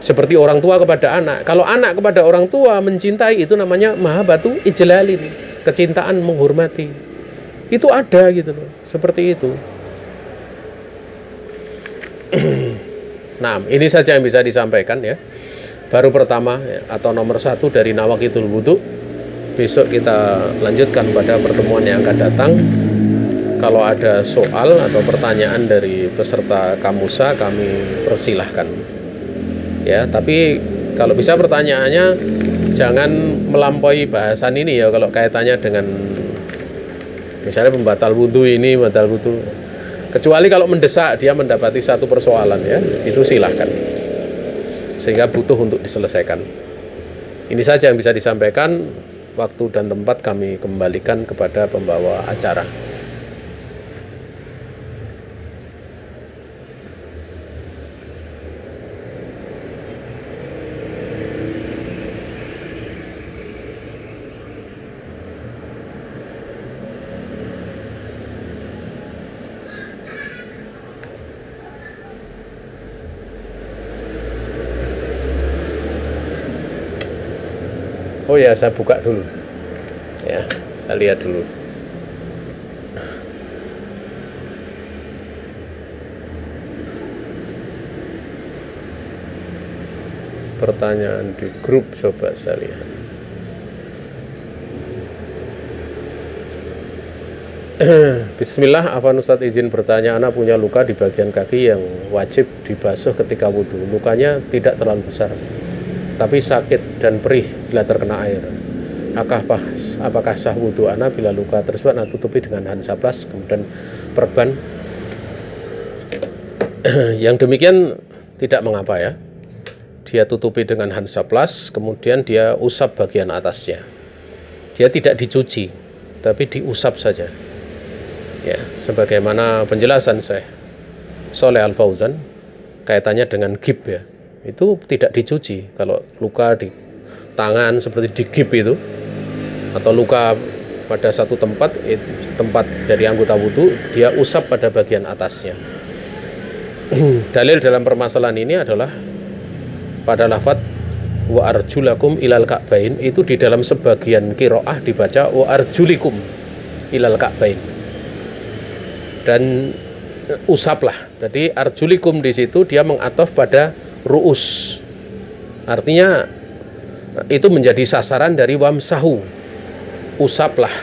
Seperti orang tua kepada anak. Kalau anak kepada orang tua mencintai, itu namanya mahabbatu ijlalin, kecintaan menghormati. Itu ada gitu loh, seperti itu. Nah, ini saja yang bisa disampaikan ya. Baru pertama ya, atau nomor 1 dari Nawaqidul Wudu. Besok kita lanjutkan pada pertemuan yang akan datang. Kalau ada soal atau pertanyaan dari peserta Kamusa, kami persilahkan. Ya, tapi kalau bisa pertanyaannya jangan melampaui bahasan ini ya. Kalau kaitannya dengan misalnya pembatal wudu ini, batal wudu. Kecuali kalau mendesak dia mendapati satu persoalan ya, itu silahkan. Sehingga butuh untuk diselesaikan. Ini saja yang bisa disampaikan. Waktu dan tempat kami kembalikan kepada pembawa acara. Oh ya, saya buka dulu. Ya, saya lihat dulu. Pertanyaan di grup coba saya lihat. Bismillah, Afwan Ustadz izin bertanya, anak punya luka di bagian kaki yang wajib dibasuh ketika wudhu. Lukanya tidak terlalu besar, tapi sakit dan perih bila terkena air. Apakah sah wudhu anak bila luka tersebut anak tutupi dengan hansaplas kemudian perban? Yang demikian tidak mengapa ya. Dia tutupi dengan hansaplas, kemudian dia usap bagian atasnya. Dia tidak dicuci, tapi diusap saja. Ya, sebagaimana penjelasan Syekh Shalih Al-Fauzan kaitannya dengan gib ya. Itu tidak dicuci. Kalau luka di tangan seperti di gib itu, atau luka pada satu tempat dari anggota wudhu, dia usap pada bagian atasnya. Dalil dalam permasalahan ini adalah pada lafadz wa arjulakum ilal ka'bain, itu di dalam sebagian qiraah dibaca wa arjulikum ilal ka'bain. Dan usaplah. Jadi arjulikum di situ dia mengataf pada ru'us. Artinya itu menjadi sasaran dari wamsahu. Usaplah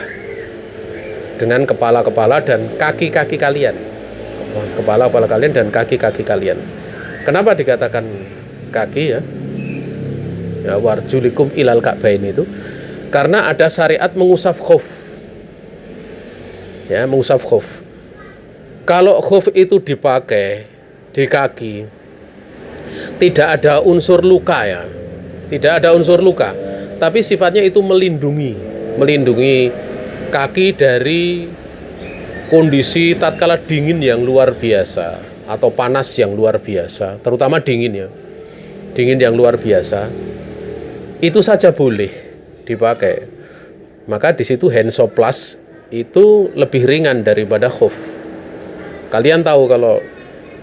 dengan kepala-kepala dan kaki-kaki kalian. Kepala-kepala kalian dan kaki-kaki kalian. Kenapa dikatakan kaki ya? Ya, warjulikum ilal ka'bain itu karena ada syariat mengusap khuf. Ya, mengusap khuf. Kalau khuf itu dipakai di kaki, tidak ada unsur luka ya. Tidak ada unsur luka, tapi sifatnya itu melindungi kaki dari kondisi tatkala dingin yang luar biasa atau panas yang luar biasa, terutama dingin ya. Dingin yang luar biasa. Itu saja boleh dipakai. Maka di situ hansoplas itu lebih ringan daripada khuf. Kalian tahu kalau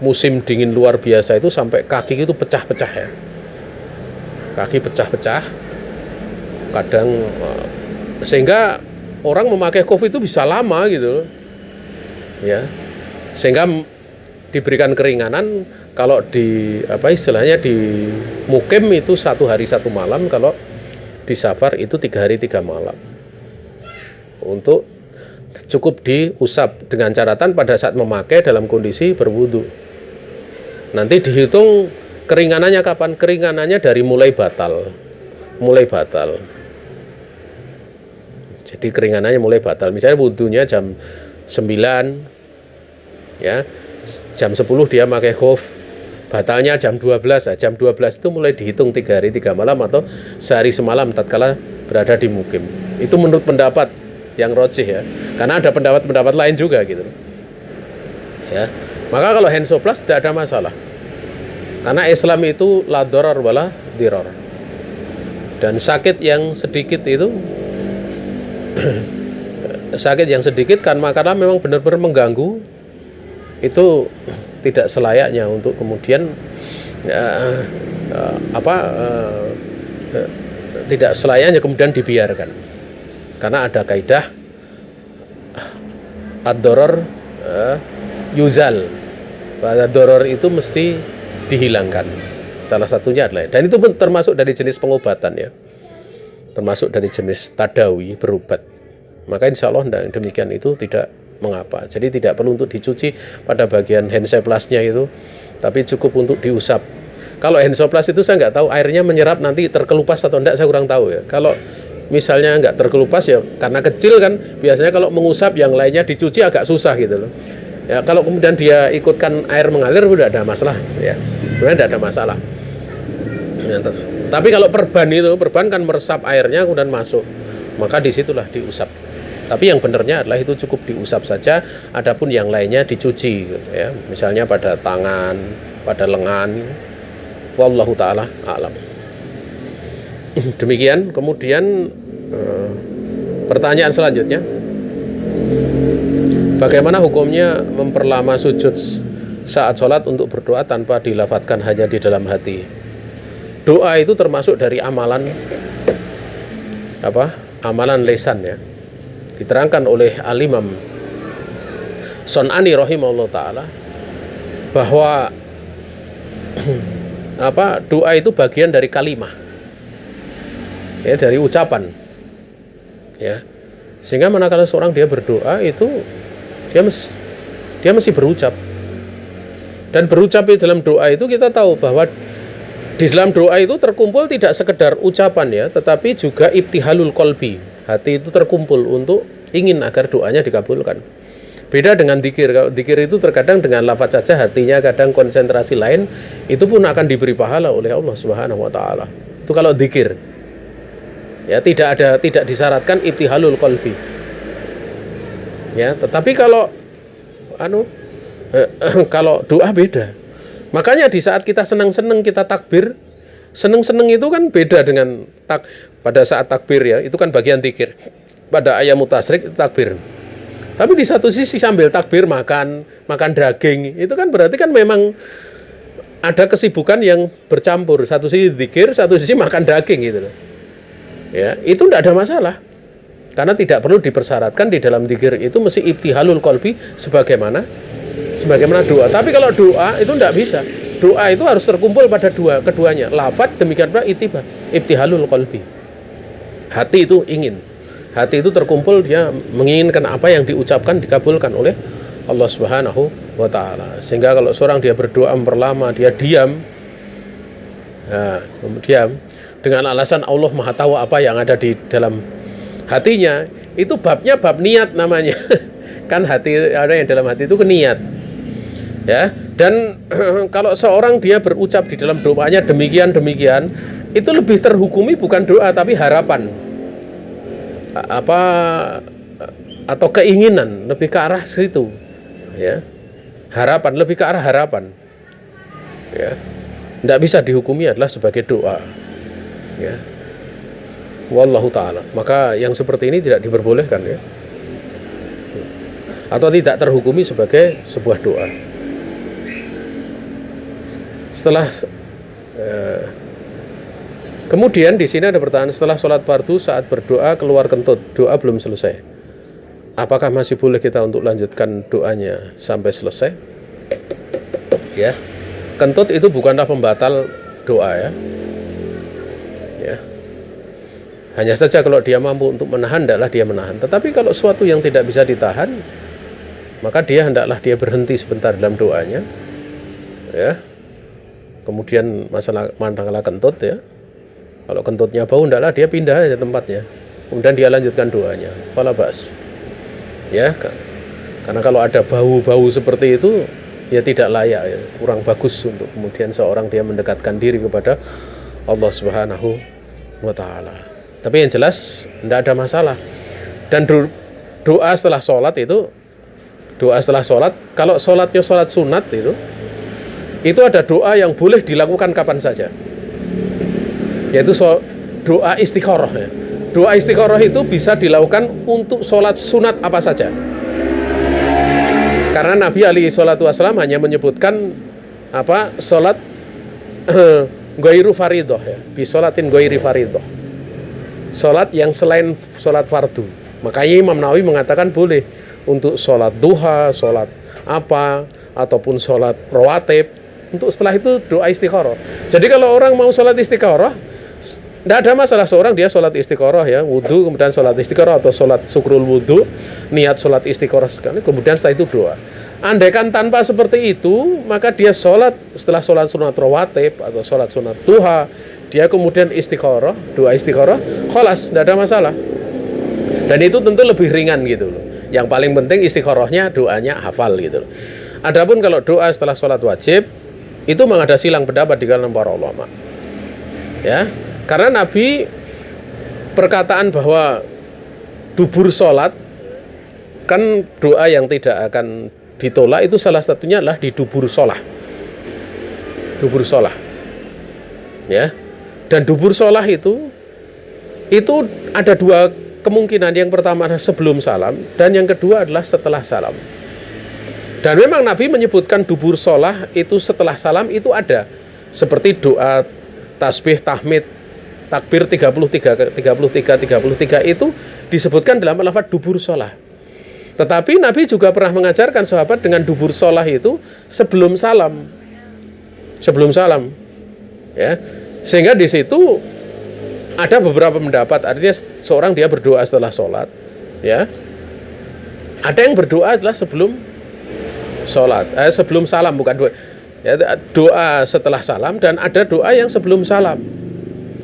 musim dingin luar biasa itu sampai kaki itu pecah-pecah ya. Kaki pecah-pecah. Kadang sehingga orang memakai khuf itu bisa lama gitu. Ya. Sehingga diberikan keringanan kalau di istilahnya di mukim itu 1 hari 1 malam, kalau di safar itu 3 hari 3 malam. Untuk cukup diusap dengan catatan pada saat memakai dalam kondisi berwudu. Nanti dihitung keringanannya kapan? Keringanannya dari mulai batal. Jadi keringanannya mulai batal. Misalnya wudunya jam 9 ya. Jam 10 dia pakai khuf. Batalnya jam 12. Jam 12 itu mulai dihitung 3 hari 3 malam atau sehari semalam tatkala berada di mukim. Itu menurut pendapat yang rojih ya, karena ada pendapat-pendapat lain juga gitu ya. Maka kalau hansoplas tidak ada masalah, karena Islam itu la darar wala dirar, dan sakit yang sedikit itu karena memang benar-benar mengganggu, itu tidak selayaknya untuk kemudian ya, tidak selayaknya kemudian dibiarkan, karena ada kaidah ad-doror yuzal, bahwa doror itu mesti dihilangkan. Salah satunya adalah, dan itu pun termasuk dari jenis pengobatan ya, termasuk dari jenis tadawi, berobat. Maka insya Allah demikian itu tidak mengapa. Jadi tidak perlu untuk dicuci pada bagian hensoplasnya itu, tapi cukup untuk diusap. Kalau hensoplas itu saya nggak tahu airnya menyerap nanti terkelupas atau enggak, saya kurang tahu ya. Kalau misalnya nggak terkelupas ya karena kecil kan, biasanya kalau mengusap yang lainnya dicuci agak susah gitu loh. Ya kalau kemudian dia ikutkan air mengalir udah ada masalah ya. Sebenarnya tidak ada masalah. Ya, tapi kalau perban kan meresap airnya kemudian masuk, maka disitulah diusap. Tapi yang benarnya adalah itu cukup diusap saja, adapun yang lainnya dicuci ya. Misalnya pada tangan, pada lengan. Wallahu ta'ala a'lam. Demikian. Kemudian pertanyaan selanjutnya, bagaimana hukumnya memperlama sujud saat sholat untuk berdoa tanpa dilafadzkan, hanya di dalam hati? Doa itu termasuk dari amalan amalan lisan ya. Diterangkan oleh Al-Imam Son'ani rahimahullah ta'ala bahwa doa itu bagian dari kalimah ya, dari ucapan ya, sehingga manakala seorang dia berdoa itu dia mesti berucap, dan berucap di dalam doa itu kita tahu bahwa di dalam doa itu terkumpul tidak sekedar ucapan ya, tetapi juga ibtihalul qalbi, hati itu terkumpul untuk ingin agar doanya dikabulkan. Beda dengan dzikir. Kalau dzikir itu terkadang dengan lafaz saja, hatinya kadang konsentrasi lain, itu pun akan diberi pahala oleh Allah Subhanahu wa taala. Itu kalau dzikir. Ya, tidak disyaratkan ibtihalul qalbi. Ya, tetapi kalau kalau doa beda. Makanya di saat kita senang-senang kita takbir, senang-senang itu kan beda dengan pada saat takbir ya, itu kan bagian dzikir. Pada ayat mutasyrik itu takbir. Tapi di satu sisi sambil takbir makan daging, itu kan berarti kan memang ada kesibukan yang bercampur. Satu sisi dzikir, satu sisi makan daging gitu loh. Ya, itu tidak ada masalah. Karena tidak perlu dipersyaratkan di dalam dzikir itu mesti ibtihalul qalbi sebagaimana doa. Tapi kalau doa itu tidak bisa. Doa itu harus terkumpul pada keduanya. Lafaz demikian pula ibtihalul qalbi. Hati itu ingin. Hati itu terkumpul, dia menginginkan apa yang diucapkan dikabulkan oleh Allah Subhanahu wa taala. Sehingga kalau seorang dia berdoa memperlama, dia diam dengan alasan Allah Maha tahu apa yang ada di dalam hatinya, itu babnya bab niat namanya. Kan hati, ada yang dalam hati itu niat. Ya, dan kalau seorang dia berucap di dalam doanya demikian, itu lebih terhukumi bukan doa tapi harapan. Atau keinginan, lebih ke arah situ ya, harapan, lebih ke arah harapan ya, tidak bisa dihukumi adalah sebagai doa ya, wallahu ta'ala. Maka yang seperti ini tidak diperbolehkan ya, atau tidak terhukumi sebagai sebuah doa. Setelah kemudian di sini ada pertanyaan, setelah sholat fardu saat berdoa keluar kentut, doa belum selesai, apakah masih boleh kita untuk lanjutkan doanya sampai selesai? Ya, kentut itu bukanlah pembatal doa ya. Ya, hanya saja kalau dia mampu untuk menahan, hendaklah dia menahan. Tetapi kalau sesuatu yang tidak bisa ditahan, maka hendaklah dia berhenti sebentar dalam doanya. Ya, kemudian masalah kentut ya. Kalau kentutnya bau, hendaklah dia pindah aja tempatnya. Kemudian dia lanjutkan doanya. Fala bas. Ya, karena kalau ada bau-bau seperti itu, ya tidak layak, ya, kurang bagus untuk kemudian seorang dia mendekatkan diri kepada Allah Subhanahu wa taala. Tapi yang jelas tidak ada masalah. Dan doa setelah sholat itu, kalau sholatnya sholat sunat itu ada doa yang boleh dilakukan kapan saja, yaitu doa istikharah ya. Doa istikharah itu bisa dilakukan untuk sholat sunat apa saja, karena Nabi alaihi salatu wasallam hanya menyebutkan sholat ghairu faridoh ya, bisolatin ghairi faridoh, sholat yang selain sholat fardu. Makanya Imam Nawawi mengatakan boleh untuk sholat duha, sholat apa, ataupun sholat rawatib. Untuk setelah itu doa istikharah. Jadi kalau orang mau sholat istikharah, tidak ada masalah. Seorang dia sholat istikharah ya, wudhu, kemudian sholat istikharah, atau sholat syukrul wudhu, niat sholat istikharah sekali, kemudian setelah itu doa. Andaikan tanpa seperti itu, maka dia sholat setelah sholat sunat rawatib atau sholat sunat duha, dia kemudian istikharah, doa istikharah, khalas, tidak ada masalah. Dan itu tentu lebih ringan gitu loh. Yang paling penting istikharahnya, doanya hafal gitu loh. Adapun kalau doa setelah sholat wajib, itu memang ada silang pendapat di kalangan para ulama. Ya, karena Nabi perkataan bahwa dubur sholat kan doa yang tidak akan ditolak, itu salah satunya adalah di dubur sholah. Dubur sholah. Ya. Dan dubur sholah itu ada dua kemungkinan. Yang pertama adalah sebelum salam, dan yang kedua adalah setelah salam. Dan memang Nabi menyebutkan dubur sholah itu setelah salam itu ada. Seperti doa tasbih, tahmid, takbir 33 itu disebutkan dalam lafaz dubur sholah. Tetapi Nabi juga pernah mengajarkan sahabat dengan dubur sholah itu sebelum salam. Sebelum salam. Ya. Sehingga di situ ada beberapa pendapat. Artinya seorang dia berdoa setelah sholat. Ya. Ada yang berdoa adalah sebelum sholat, sebelum salam, bukan doa. Ya, doa setelah salam, dan ada doa yang sebelum salam.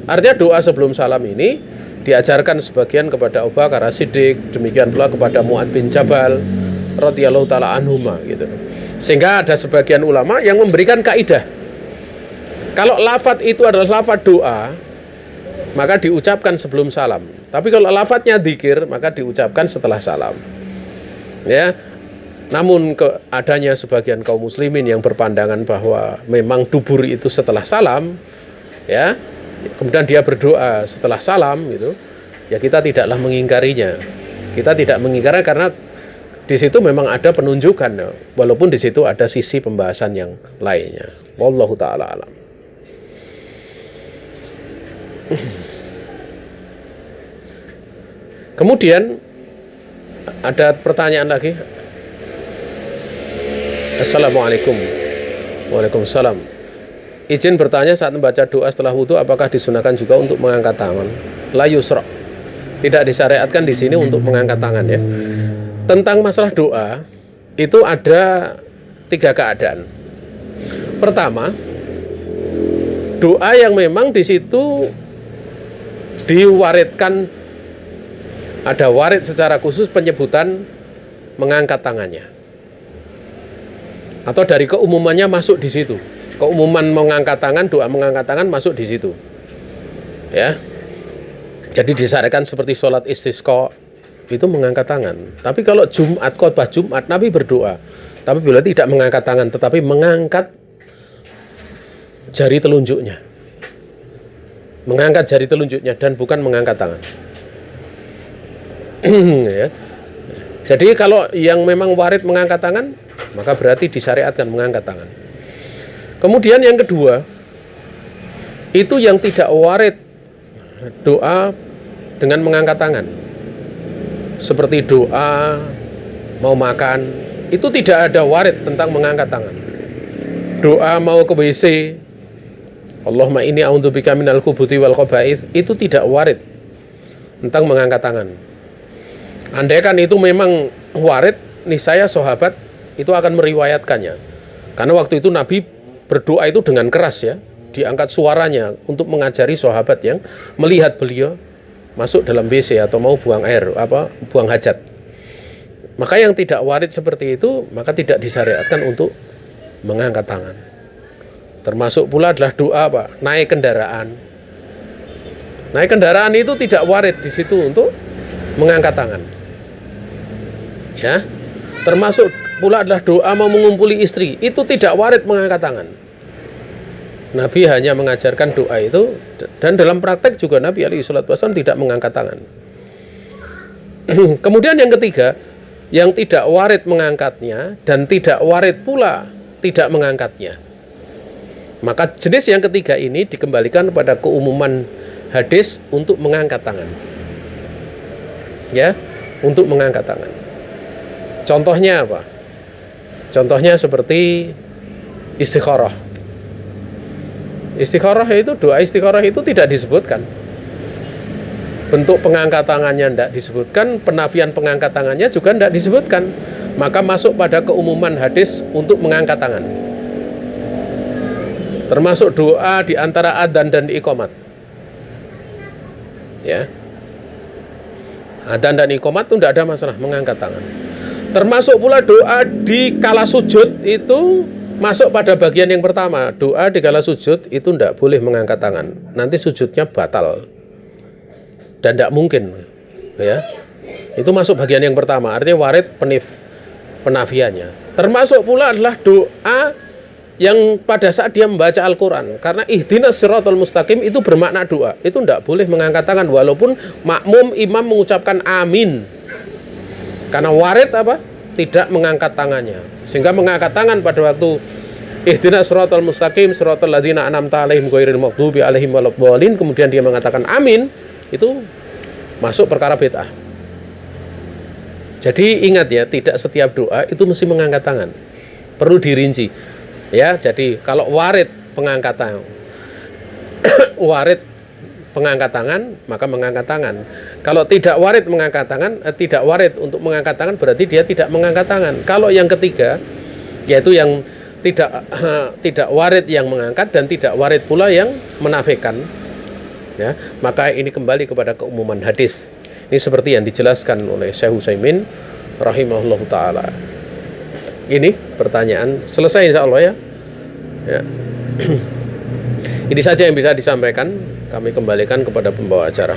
Artinya doa sebelum salam ini diajarkan sebagian kepada Abu Bakar As-Siddiq, demikian pula kepada Mu'adz bin Jabal radhiyallahu taala anhuma gitu. Sehingga ada sebagian ulama yang memberikan kaidah. Kalau lafadz itu adalah lafadz doa, maka diucapkan sebelum salam. Tapi kalau lafadznya dzikir, maka diucapkan setelah salam. Ya. Namun adanya sebagian kaum muslimin yang berpandangan bahwa memang dubur itu setelah salam, ya, kemudian dia berdoa setelah salam gitu, ya kita tidaklah mengingkarinya. Kita tidak mengingkari karena di situ memang ada penunjukan, ya, walaupun di situ ada sisi pembahasan yang lainnya. Wallahu taala alam. Kemudian ada pertanyaan lagi. Assalamualaikum. Waalaikumsalam. Izin bertanya, saat membaca doa setelah wudhu, apakah disunahkan juga untuk mengangkat tangan? La yusra. Tidak disyariatkan di sini untuk mengangkat tangan ya. Tentang masalah doa itu ada 3 keadaan. Pertama, doa yang memang di situ diwaridkan, ada warid secara khusus penyebutan mengangkat tangannya. Atau dari keumumannya masuk di situ. Keumuman mengangkat tangan, doa mengangkat tangan masuk di situ. Ya. Jadi disyariatkan seperti sholat istisqa itu mengangkat tangan. Tapi kalau Jumat, khotbah Jumat, Nabi berdoa. Tapi bila tidak mengangkat tangan, tetapi mengangkat jari telunjuknya. Mengangkat jari telunjuknya dan bukan mengangkat tangan. Ya. Jadi kalau yang memang warid mengangkat tangan, maka berarti disyariatkan mengangkat tangan. Kemudian yang kedua, itu yang tidak warid doa dengan mengangkat tangan. Seperti doa mau makan, itu tidak ada warid tentang mengangkat tangan. Doa mau ke WC, Allahumma inni a'udzubika minal khubuthi wal khaba'ith, itu tidak warid tentang mengangkat tangan. Andaikan itu memang warid, niscaya sahabat itu akan meriwayatkannya. Karena waktu itu Nabi berdoa itu dengan keras ya, diangkat suaranya untuk mengajari sahabat yang melihat beliau masuk dalam WC atau mau buang air, buang hajat. Maka yang tidak warid seperti itu, maka tidak disyariatkan untuk mengangkat tangan. Termasuk pula adalah doa naik kendaraan. Naik kendaraan itu tidak warid di situ untuk mengangkat tangan. Ya, termasuk pula adalah doa mau mengumpuli istri, itu tidak warid mengangkat tangan. Nabi hanya mengajarkan doa itu, dan dalam praktek juga Nabi SAW tidak mengangkat tangan. Kemudian yang ketiga, yang tidak warid mengangkatnya dan tidak warid pula tidak mengangkatnya. Maka jenis yang ketiga ini dikembalikan pada keumuman hadis untuk mengangkat tangan. Ya, untuk mengangkat tangan. Contohnya apa? Contohnya seperti istikharah. Istikharah itu, doa istikharah itu tidak disebutkan. Bentuk pengangkat tangannya tidak disebutkan, penafian pengangkat tangannya juga tidak disebutkan. Maka masuk pada keumuman hadis untuk mengangkat tangan. Termasuk doa di antara adzan dan iqamat. Ya. Adzan dan iqamat itu tidak ada masalah mengangkat tangan. Termasuk pula doa di kala sujud itu masuk pada bagian yang pertama. Doa di kala sujud itu tidak boleh mengangkat tangan. Nanti sujudnya batal. Dan tidak mungkin. Ya. Itu masuk bagian yang pertama. Artinya warid penafiannya. Termasuk pula adalah doa yang pada saat dia membaca Al-Quran. Karena ihdinas siratal mustaqim itu bermakna doa. Itu tidak boleh mengangkat tangan. Walaupun makmum imam mengucapkan amin. Karena warid apa? Tidak mengangkat tangannya. Sehingga mengangkat tangan pada waktu ihdinas siratal mustaqim siratal ladzina an'amta 'alaihim ghairil maghdubi 'alaihim waladdallin, kemudian dia mengatakan amin, itu masuk perkara bid'ah. Jadi ingat ya, tidak setiap doa itu mesti mengangkat tangan. Perlu dirinci. Ya, jadi kalau warid pengangkat tangan warid pengangkat tangan, maka mengangkat tangan. Kalau tidak warid mengangkat tangan, tidak warid untuk mengangkat tangan, berarti dia tidak mengangkat tangan. Kalau yang ketiga, yaitu yang tidak warid yang mengangkat dan tidak warid pula yang menafikan, ya, maka ini kembali kepada keumuman hadis. Ini seperti yang dijelaskan oleh Syekh Utsaimin rahimahullah taala. Ini pertanyaan selesai insya Allah ya. Ya. Ini saja yang bisa disampaikan. Kami kembalikan kepada pembawa acara.